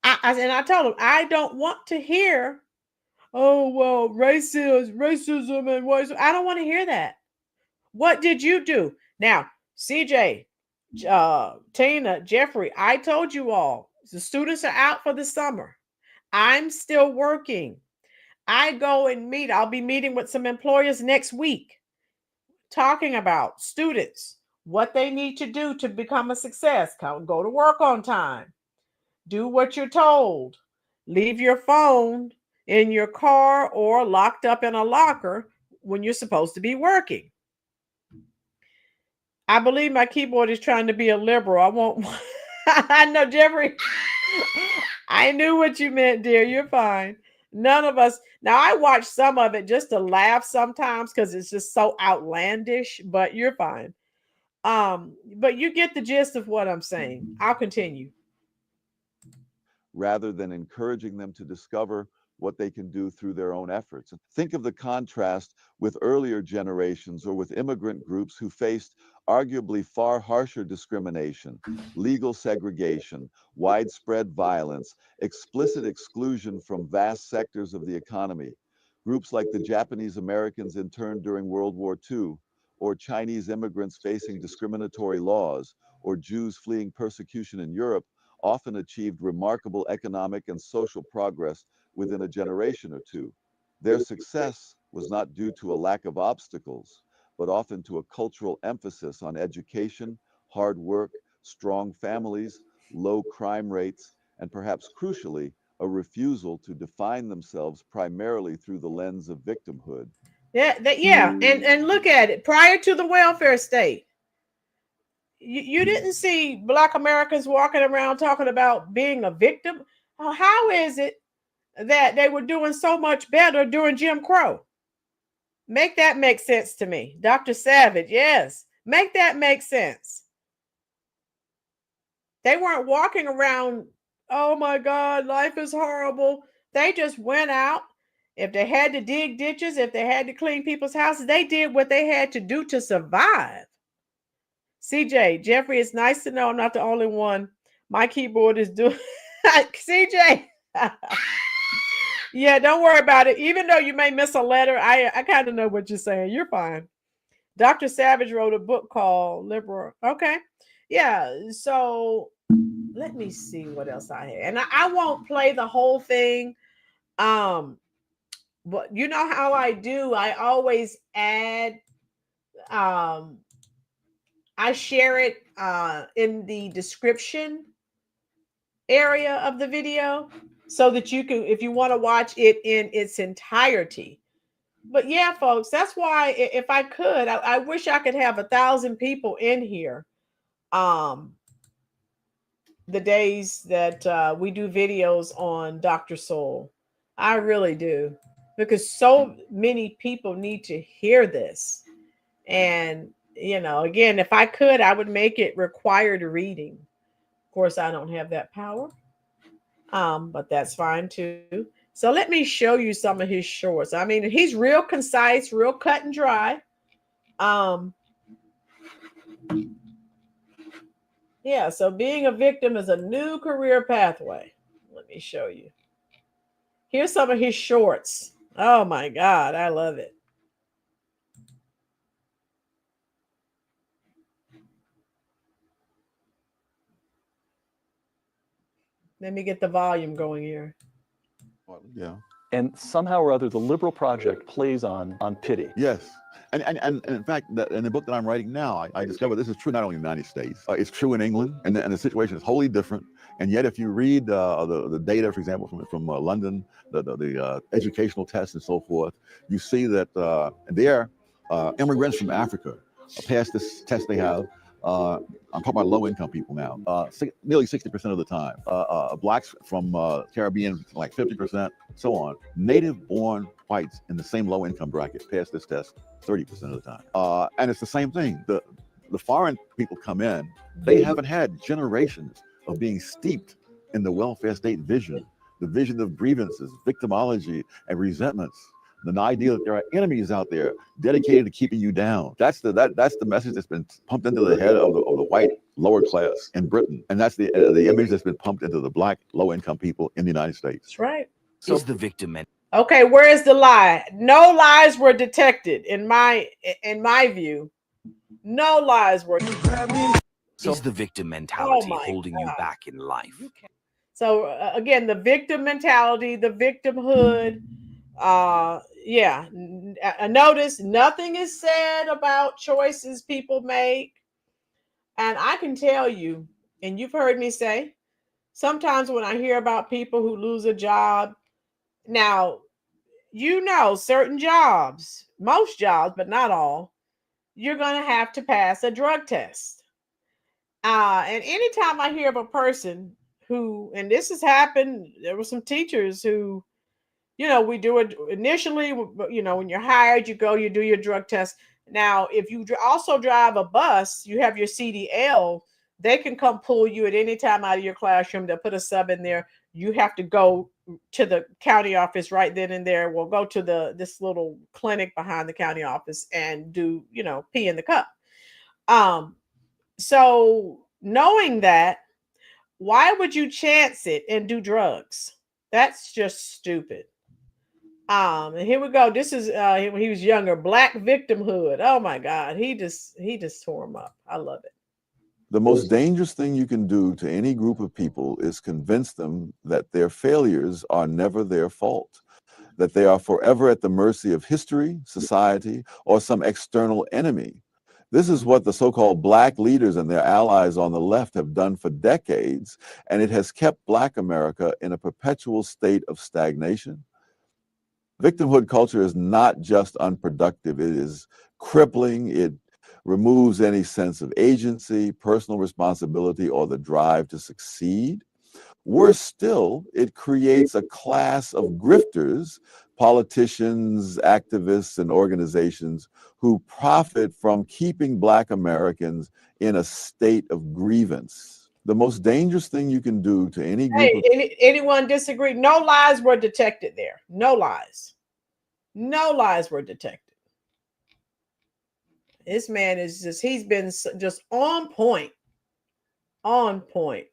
And I told them, I don't want to hear, oh, well, racism and what. I don't want to hear that. What did you do? Now, CJ, Tina, Jeffrey, I told you all, the students are out for the summer. I'm still working. I go and meet. I'll be meeting with some employers next week, talking about students, what they need to do to become a success. Go to work on time. Do what you're told. Leave your phone in your car or locked up in a locker when you're supposed to be working. I believe my keyboard is trying to be a liberal. I won't. I know, Jeffrey. I knew what you meant, dear. You're fine. None of us. Now, I watch some of it just to laugh sometimes because it's just so outlandish, but you're fine. But you get the gist of what I'm saying. I'll continue. Rather than encouraging them to discover what they can do through their own efforts. Think of the contrast with earlier generations or with immigrant groups who faced arguably far harsher discrimination, legal segregation, widespread violence, explicit exclusion from vast sectors of the economy. Groups like the Japanese Americans interned during World War II, or Chinese immigrants facing discriminatory laws, or Jews fleeing persecution in Europe often achieved remarkable economic and social progress within a generation or two. Their success was not due to a lack of obstacles, but often to a cultural emphasis on education, hard work, strong families, low crime rates, and perhaps crucially, a refusal to define themselves primarily through the lens of victimhood. Yeah. And look at it. Prior to the welfare state, you didn't see Black Americans walking around talking about being a victim. How is it that they were doing so much better during Jim Crow? Make that make sense to me. Dr. Savage, yes. Make that make sense. They weren't walking around, oh my God, life is horrible. They just went out. If they had to dig ditches, if they had to clean people's houses, they did what they had to do to survive. CJ, Jeffrey, it's nice to know I'm not the only one. My keyboard is doing CJ. Yeah, don't worry about it. Even though you may miss a letter, I kind of know what you're saying. You're fine. Dr. Savage wrote a book called Liberal. Okay. Yeah. So let me see what else I had. And I won't play the whole thing. But you know how I do. I always add I share it in the description area of the video so that you can, if you want to watch it in its entirety. But yeah, folks, that's why if I could, I wish I could have 1,000 people in here. The days that we do videos on Dr. Sowell. I really do. Because so many people need to hear this. And, you know, again, if I could, I would make it required reading. Of course, I don't have that power. But that's fine too. So let me show you some of his shorts. I mean, he's real concise, real cut and dry. Yeah, so being a victim is a new career pathway. Let me show you. Here's some of his shorts. Oh my God, I love it. Let me get the volume going here. Yeah. And somehow or other, the liberal project plays on pity. Yes. And in fact, in the book that I'm writing now, I discovered this is true not only in the United States, it's true in England, and the situation is wholly different. And yet, if you read the data, for example, from London, the educational tests and so forth, you see that there, immigrants from Africa pass this test they have. I'm talking about low-income people now. Nearly 60% of the time. Blacks from Caribbean, like 50%, so on. Native-born whites in the same low-income bracket pass this test 30% of the time. And it's the same thing. The foreign people come in, they haven't had generations of being steeped in the welfare state vision, the vision of grievances, victimology, and resentments. The idea that there are enemies out there dedicated to keeping you down. That's the message that's been pumped into the head of the white lower class in Britain, and that's the image that's been pumped into the black low-income people in the United States. That's right. So is the victim. Okay, where is the lie? No lies were detected in my view. No lies were detected. Is the victim mentality holding you back in life? So again, the victim mentality, the victimhood. Yeah. Notice nothing is said about choices people make. And I can tell you, and you've heard me say, sometimes when I hear about people who lose a job, now, certain jobs, most jobs, but not all, you're going to have to pass a drug test. And anytime I hear of a person who, and this has happened, there were some teachers who, we do it initially, when you're hired, you go, you do your drug test. Now, if you also drive a bus, you have your CDL, they can come pull you at any time out of your classroom. They'll put a sub in there. You have to go to the county office right then and there. We'll go to this little clinic behind the county office and do, pee in the cup. So knowing that, why would you chance it and do drugs? That's just stupid. And here we go. This is when he was younger, Black Victimhood. Oh my God. He just tore him up. I love it. The most dangerous thing you can do to any group of people is convince them that their failures are never their fault, that they are forever at the mercy of history, society, or some external enemy. This is what the so-called Black leaders and their allies on the left have done for decades, and it has kept Black America in a perpetual state of stagnation. Victimhood culture is not just unproductive, it is crippling. It removes any sense of agency, personal responsibility, or the drive to succeed. Worse still, it creates a class of grifters, politicians, activists, and organizations who profit from keeping Black Americans in a state of grievance. The most dangerous thing you can do to any group anyone disagree? No lies were detected there. No lies. No lies were detected. This man is he's been just on point. On point.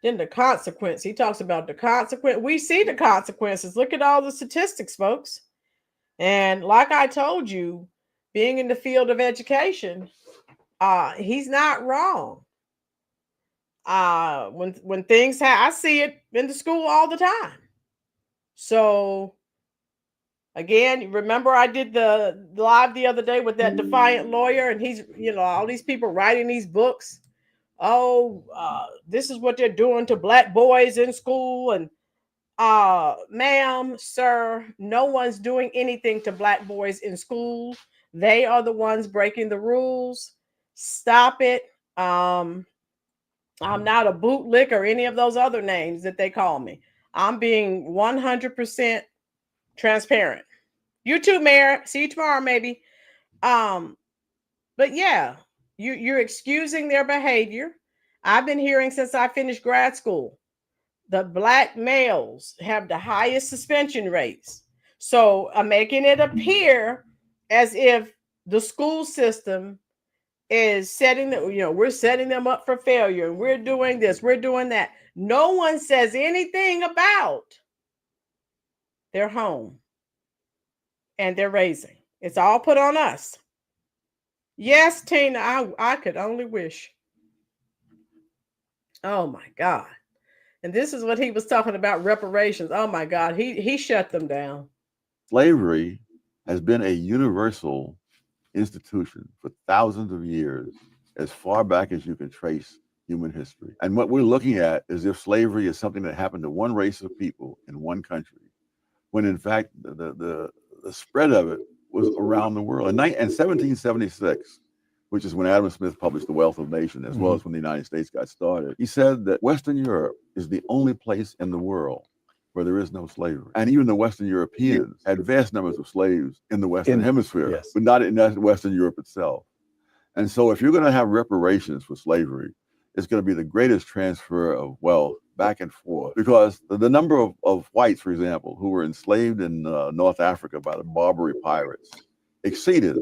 Then the consequence. He talks about the consequence. We see the consequences. Look at all the statistics, folks. And like I told you, being in the field of education, he's not wrong. When things I see it in the school all the time. So again, remember I did the live the other day with that defiant lawyer, and he's, all these people writing these books. This is what they're doing to Black boys in school. And ma'am, sir, no one's doing anything to Black boys in school. They are the ones breaking the rules. Stop it. I'm not a bootlick or any of those other names that they call me. I'm being 100% transparent. You too, Mayor. See you tomorrow, maybe. But yeah, you're excusing their behavior. I've been hearing since I finished grad school, the Black males have the highest suspension rates. So I'm making it appear as if the school system is setting them, we're setting them up for failure, and we're doing this, we're doing that. No one says anything about their home and their raising. It's all put on us. Yes, Tina, I could only wish. Oh my God. And this is what he was talking about, reparations. Oh my God, he shut them down. Slavery has been a universal institution for thousands of years, as far back as you can trace human history. And what we're looking at is if slavery is something that happened to one race of people in one country, when in fact the spread of it was around the world. In 1776, which is when Adam Smith published The Wealth of Nations, as well as when the United States got started, he said that Western Europe is the only place in the world where there is no slavery. And even the Western Europeans had vast numbers of slaves in the Western Hemisphere, but not in Western Europe itself. And so if you're going to have reparations for slavery, it's going to be the greatest transfer of wealth back and forth, because the number of whites, for example, who were enslaved in North Africa by the Barbary pirates exceeded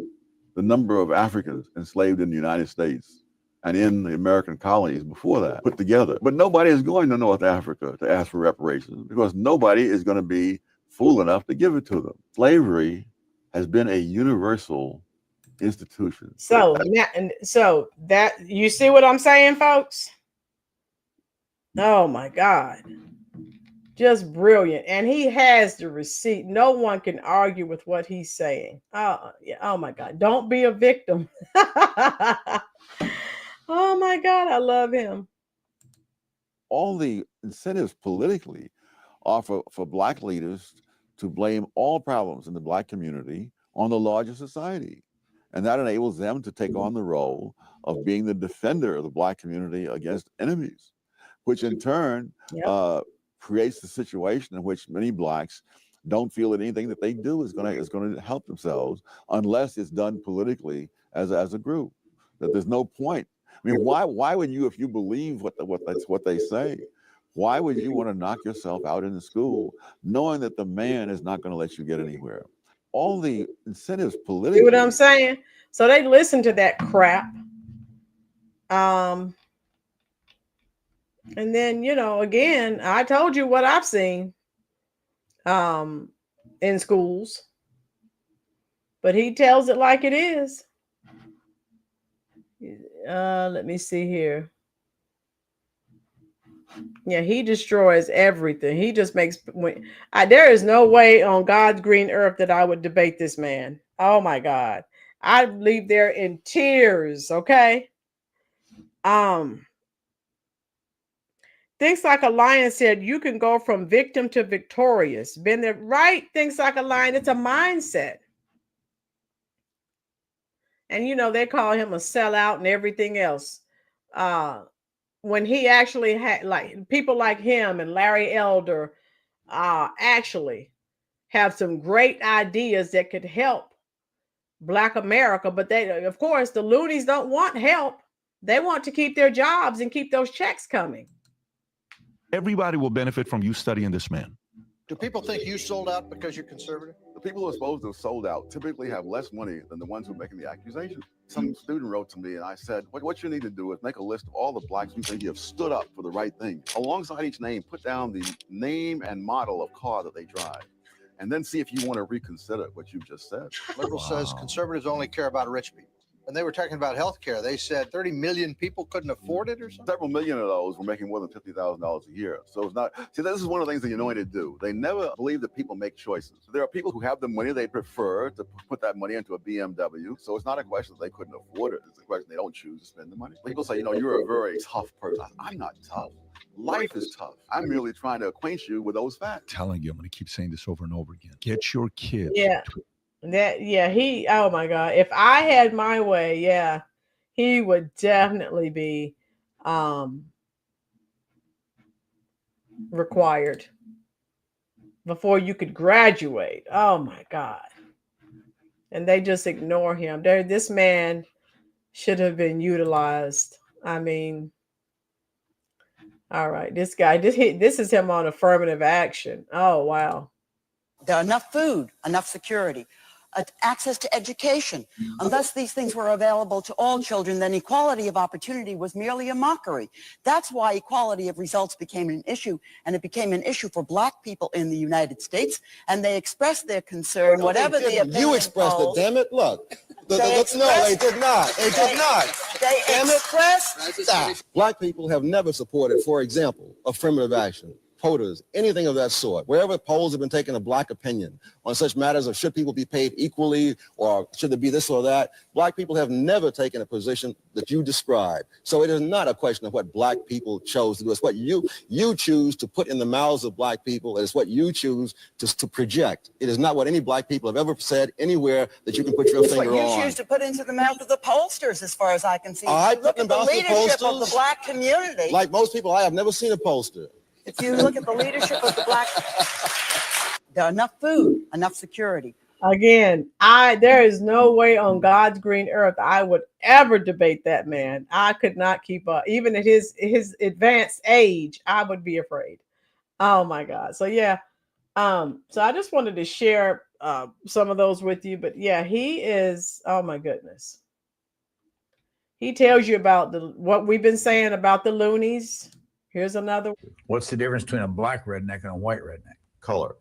the number of Africans enslaved in the United States and in the American colonies before that put together. But nobody is going to North Africa to ask for reparations, because nobody is going to be fool enough to give it to them. Slavery has been a universal institution. So that you see what I'm saying, folks? Oh my God. Just brilliant. And he has the receipt. No one can argue with what he's saying. Oh, yeah. Oh my God. Don't be a victim. Oh my God. I love him. All the incentives politically are for Black leaders to blame all problems in the Black community on the larger society. And that enables them to take on the role of being the defender of the Black community against enemies, which in turn creates the situation in which many Blacks don't feel that anything that they do is going to help themselves unless it's done politically as a group. That there's no point. I mean, why would you, if you believe what they say, why would you want to knock yourself out in the school knowing that the man is not going to let you get anywhere? All the incentives politically. See what I'm saying? So they listen to that crap. And then, again, I told you what I've seen in schools, but he tells it like it is. Let me see here. Yeah, he destroys everything. He just makes there is no way on God's green earth that I would debate this man. Oh my God. I'd leave there in tears. Okay. Thinks Like a Lion said, you can go from victim to victorious. Been there, right? Thinks Like a Lion. It's a mindset. And they call him a sellout and everything else. When he actually had, like, people like him and Larry Elder actually have some great ideas that could help Black America. But of course, the loonies don't want help. They want to keep their jobs and keep those checks coming. Everybody will benefit from you studying this man. Do people think you sold out because you're conservative? The people who are supposed to have sold out typically have less money than the ones who are making the accusation. Some student wrote to me and I said, what you need to do is make a list of all the Blacks who think you have stood up for the right thing. Alongside each name, put down the name and model of car that they drive. And then see if you want to reconsider what you've just said. Liberal says conservatives only care about rich people. When they were talking about health care, they said 30 million people couldn't afford it or something? Several million of those were making more than $50,000 a year. So it's not, see, this is one of the things that you're going to do. They never believe that people make choices. There are people who have the money, they prefer to put that money into a BMW. So it's not a question that they couldn't afford it. It's a question they don't choose to spend the money. People say, you're a very tough person. I'm not tough. Life is tough. I'm merely trying to acquaint you with those facts. Telling you, I'm going to keep saying this over and over again. Get your kids. Yeah. Oh my God. If I had my way, he would definitely be required before you could graduate. Oh my God. And they just ignore him. This man should have been utilized. I mean, all right, this guy, this is him on affirmative action. Oh, wow. There are enough food, enough security, access to education. Unless these things were available to all children, then equality of opportunity was merely a mockery. That's why equality of results became an issue, and it became an issue for Black people in the United States, and they expressed their concern, whatever the opinion. You expressed it, damn it. Look, No, they did not. They did not. They expressed that. Black people have never supported, for example, affirmative action, quotas, anything of that sort. Wherever polls have been taking a black opinion on such matters of should people be paid equally or should there be this or that, black people have never taken a position that you described. So it is not a question of what black people chose to do. It's what you choose to put in the mouths of black people. It's what you choose to project. It is not what any black people have ever said anywhere that you can put your finger on. It's what you choose to put into the mouth of the pollsters, as far as I can see. I Look at the leadership of the black community. Like most people, I have never seen a pollster. If you look at the leadership of the black, there are enough food, enough security. Again, there is no way on God's green earth I would ever debate that man. I could not keep up. Even at his advanced age, I would be afraid. Oh my God. So yeah. So I just wanted to share some of those with you. But yeah, he is, oh my goodness. He tells you about what we've been saying about the loonies. Here's another. What's the difference between a black redneck and a white redneck? Color.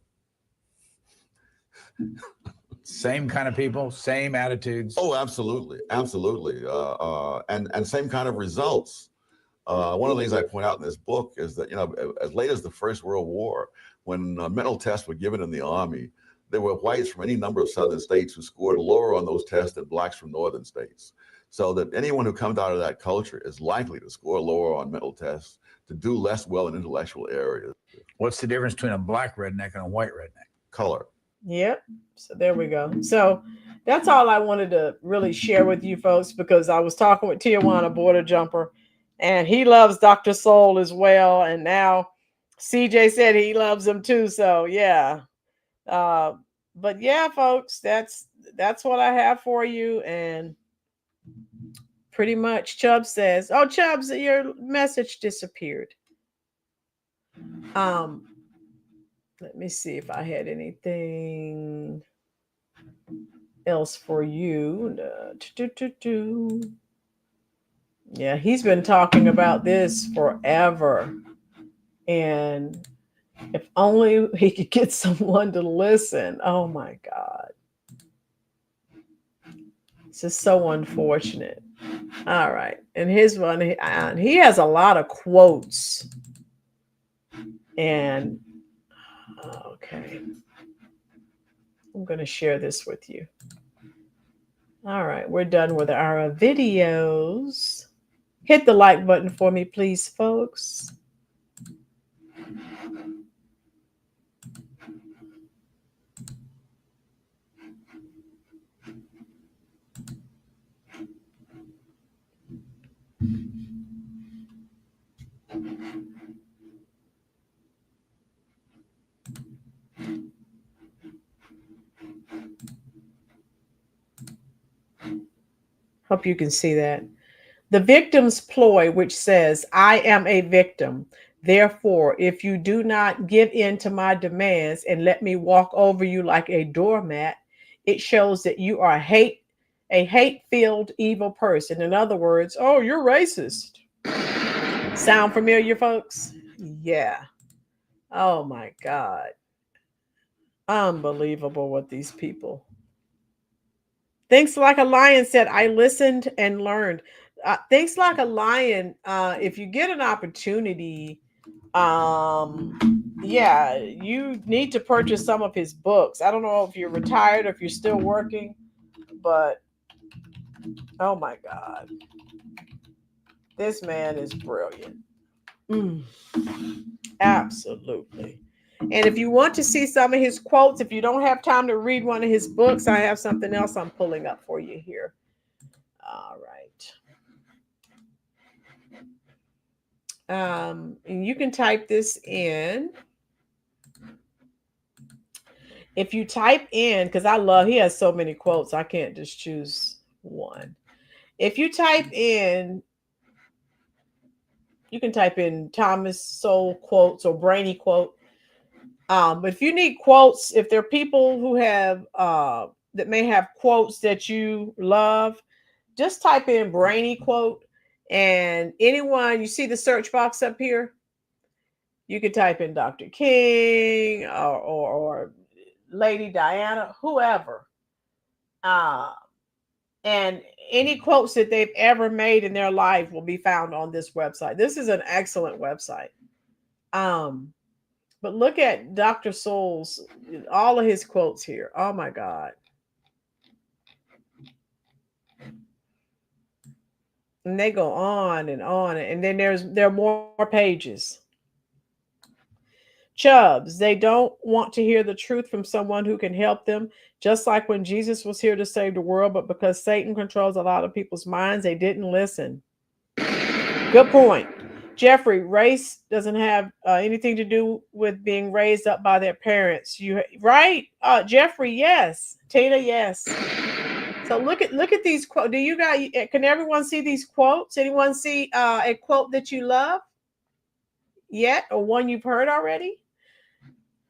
Same kind of people, same attitudes. Oh, absolutely, absolutely, and same kind of results. One of the things I point out in this book is that, you know, as late as the First World War, when mental tests were given in the Army, there were whites from any number of southern states who scored lower on those tests than blacks from northern states. So that anyone who comes out of that culture is likely to score lower on mental tests, to do less well in intellectual areas. What's the difference between a black redneck and a white redneck? Color. Yep. So there we go. So that's all I wanted to really share with you folks, because I was talking with Tijuana Border Jumper, and he loves Dr. Sowell as well. And now CJ said he loves him too. So yeah. But yeah, folks, that's what I have for you. And pretty much Chubb says, oh, Chubbs, your message disappeared. Let me see if I had anything else for you. Yeah, he's been talking about this forever. And if only he could get someone to listen. Oh my God. This is so unfortunate. All right. And his one, he has a lot of quotes. And okay. I'm going to share this with you. All right. We're done with our videos. Hit the like button for me, please, folks. Hope you can see that. The victim's ploy, which says, I am a victim. Therefore, if you do not give in to my demands and let me walk over you like a doormat, it shows that you are a hate-filled, evil person. In other words, oh, you're racist. Sound familiar, folks? Yeah. Oh my God. Unbelievable what these people. Thinks Like a Lion said, I listened and learned. Thinks Like a Lion, if you get an opportunity, yeah, you need to purchase some of his books. I don't know if you're retired or if you're still working, but oh my God. This man is brilliant. Absolutely. And if you want to see some of his quotes, if you don't have time to read one of his books, I have something else I'm pulling up for you here. All right. And you can type this in. If you type in, because he has so many quotes, I can't just choose one. If you type in, you can type in Thomas Sowell quotes or Brainy quote. But if you need quotes, if there are people who have that may have quotes that you love, just type in Brainy quote, and anyone, you see the search box up here, you can type in Dr. King or Lady Diana, whoever. And any quotes that they've ever made in their life will be found on this website. This is an excellent website. But look at Dr. Sowell's, all of his quotes here. Oh my God. And they go on, and then there are more pages. Chubbs, they don't want to hear the truth from someone who can help them. Just like when Jesus was here to save the world, but because Satan controls a lot of people's minds, they didn't listen. Good point. Jeffrey, race doesn't have anything to do with being raised up by their parents. Right? Jeffrey, yes. Tina, yes. So look at these quotes. Do you guys, can everyone see these quotes? Anyone see a quote that you love yet, or one you've heard already?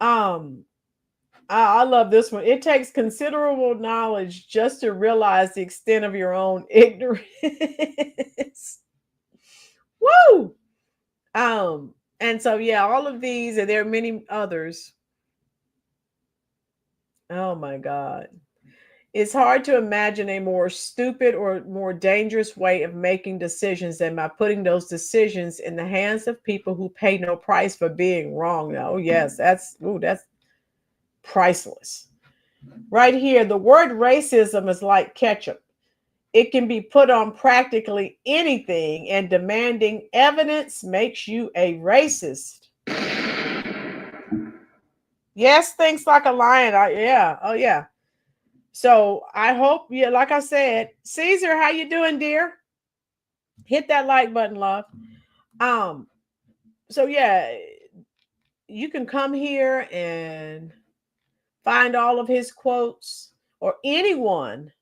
I love this one. It takes considerable knowledge just to realize the extent of your own ignorance. Woo! And so yeah, all of these, and there are many others. Oh my God. It's hard to imagine a more stupid or more dangerous way of making decisions than by putting those decisions in the hands of people who pay no price for being wrong. Oh yes, that's priceless. Right here, the word racism is like ketchup. It can be put on practically anything, and demanding evidence makes you a racist. Yes, thinks like a lion. Yeah. Oh yeah. So I hope, yeah, like I said, Caesar, how you doing, dear? Hit that like button, love. So yeah, you can come here and find all of his quotes, or anyone.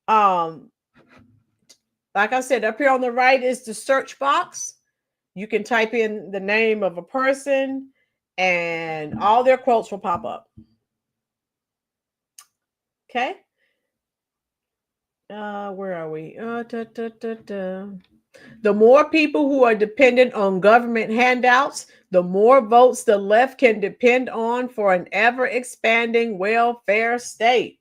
Like I said, up here on the right is the search box. You can type in the name of a person and all their quotes will pop up. Okay. Where are we? The more people who are dependent on government handouts, the more votes the left can depend on for an ever-expanding welfare state.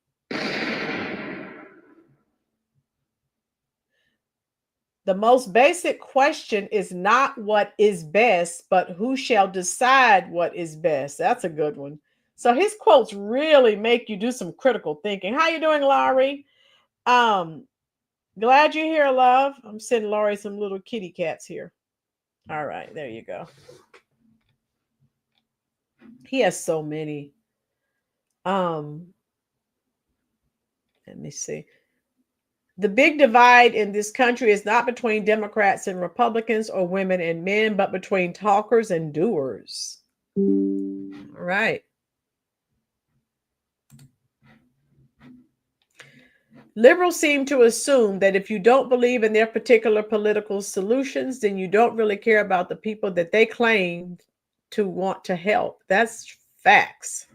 The most basic question is not what is best, but who shall decide what is best. That's a good one. So his quotes really make you do some critical thinking. How you doing, Laurie? Glad you're here, love. I'm sending Laurie some little kitty cats here. All right, there you go. He has so many. Let me see. The big divide in this country is not between Democrats and Republicans or women and men, but between talkers and doers. All right. Liberals seem to assume that if you don't believe in their particular political solutions, then you don't really care about the people that they claim to want to help. That's facts.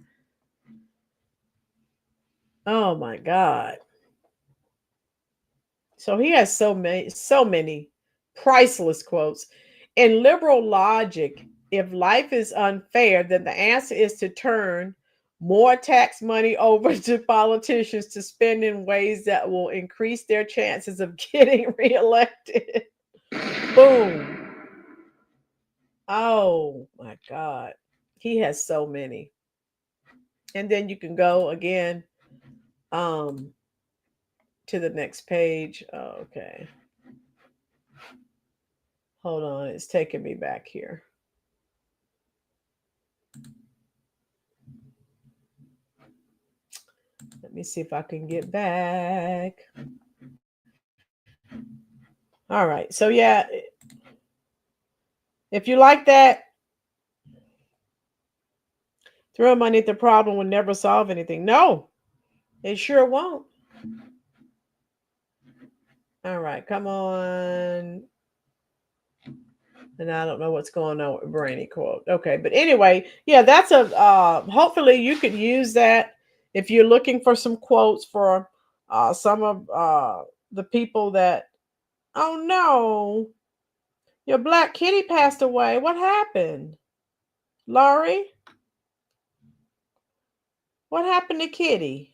Oh my God. So he has so many priceless quotes. In liberal logic, if life is unfair, then the answer is to turn more tax money over to politicians to spend in ways that will increase their chances of getting reelected. Boom. Oh my God. He has so many. And then you can go again to the next page. Oh, okay. Hold on. It's taking me back here. Let me see if I can get back. All right. So yeah, if you like that, throw money at the problem will never solve anything. No, it sure won't. All right, come on. And I don't know what's going on with Brainy quote. Okay, but anyway, yeah, that's a hopefully you could use that if you're looking for some quotes for some of the people that, oh no, your black kitty passed away. What happened? Laurie? What happened to Kitty?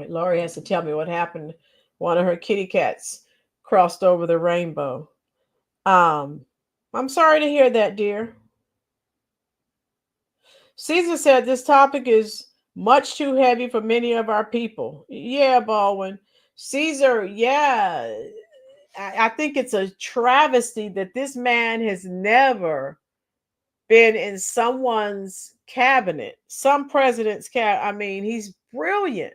right. Lori has to tell me what happened. One of her kitty cats crossed over the rainbow. I'm sorry to hear that, dear. Caesar said this topic is much too heavy for many of our people. Yeah, Baldwin. Caesar, yeah. I think it's a travesty that this man has never been in someone's cabinet, some president's cabinet. I mean, he's brilliant.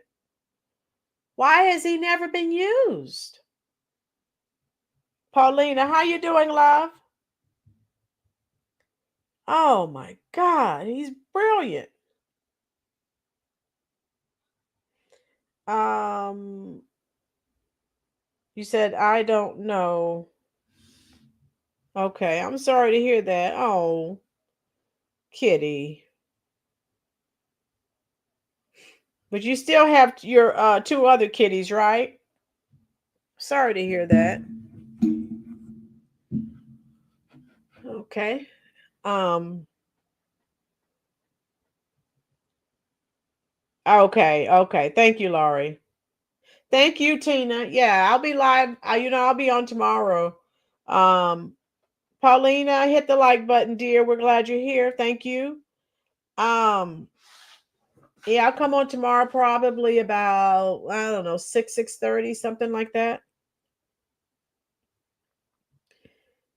Why has he never been used? Paulina, how you doing, love? Oh my God, he's brilliant. You said, I don't know. Okay, I'm sorry to hear that. Oh, kitty. But you still have your 2 other kitties, right? Sorry to hear that. Okay. Okay. Thank you, Laurie. Thank you, Tina. Yeah, I'll be live. I'll be on tomorrow. Paulina, hit the like button, dear. We're glad you're here. Thank you. Yeah, I'll come on tomorrow, probably about, I don't know, 6:30, something like that.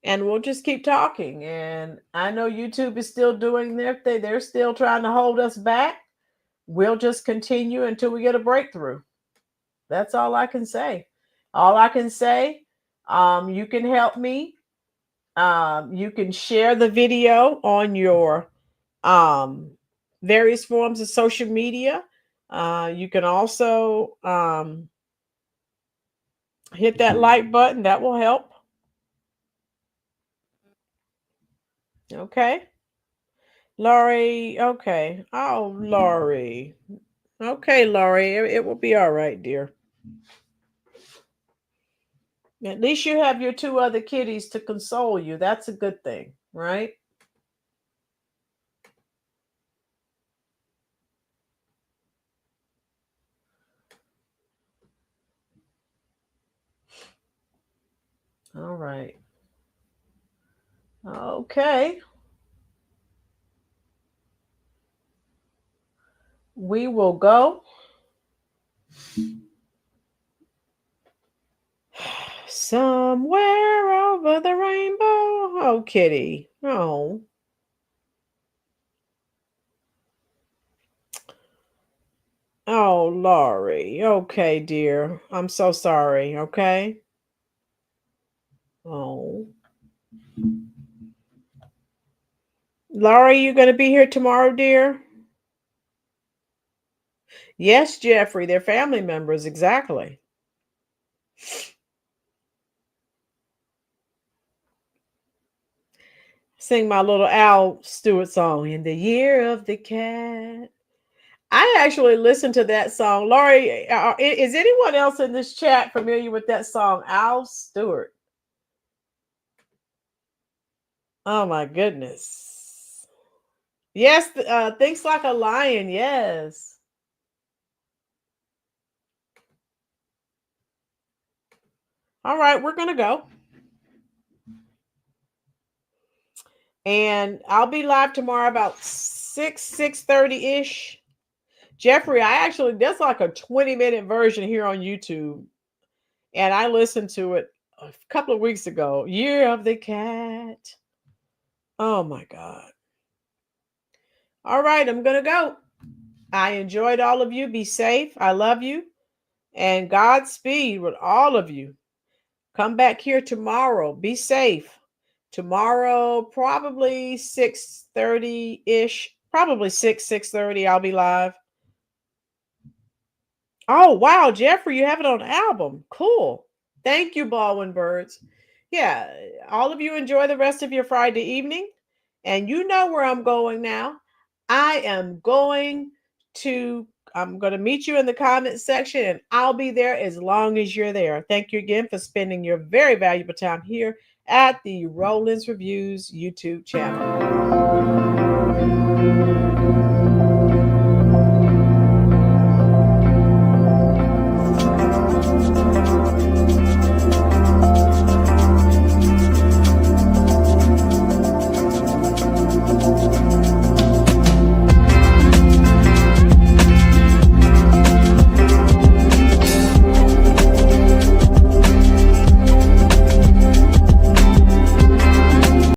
And we'll just keep talking. And I know YouTube is still doing their thing. They're still trying to hold us back. We'll just continue until we get a breakthrough. That's all I can say. All I can say, you can help me. You can share the video on your various forms of social media. You can also hit that like button. That will help. Okay. Laurie, okay. Oh, Laurie. Okay, Laurie, it will be all right, dear. At least you have your 2 other kitties to console you. That's a good thing, right? All right. Okay. We will go. Somewhere over the rainbow. Oh, kitty. Oh. Oh, Laurie. Okay, dear. I'm so sorry. Okay. Oh. Laurie, you going to be here tomorrow, dear? Yes, Jeffrey. They're family members. Exactly. Sing my little Al Stewart song, In the Year of the Cat. I actually listened to that song. Laurie, is anyone else in this chat familiar with that song, Al Stewart? Oh my goodness. Yes, Thinks Like a Lion, yes. All right, we're going to go. And I'll be live tomorrow about 6:30-ish. Jeffrey, there's like a 20-minute version here on YouTube. And I listened to it a couple of weeks ago. Year of the Cat. Oh my God. All right, I'm going to go. I enjoyed all of you. Be safe. I love you. And Godspeed with all of you. Come back here tomorrow. Be safe. Tomorrow, probably 6:30-ish. Probably 6:30. I'll be live. Oh, wow, Jeffrey, you have it on album. Cool. Thank you, Baldwin Birds. Yeah, all of you enjoy the rest of your Friday evening. And you know where I'm going now. I'm going to meet you in the comment section, and I'll be there as long as you're there. Thank you again for spending your very valuable time here at the Rolynn's Reviews YouTube channel.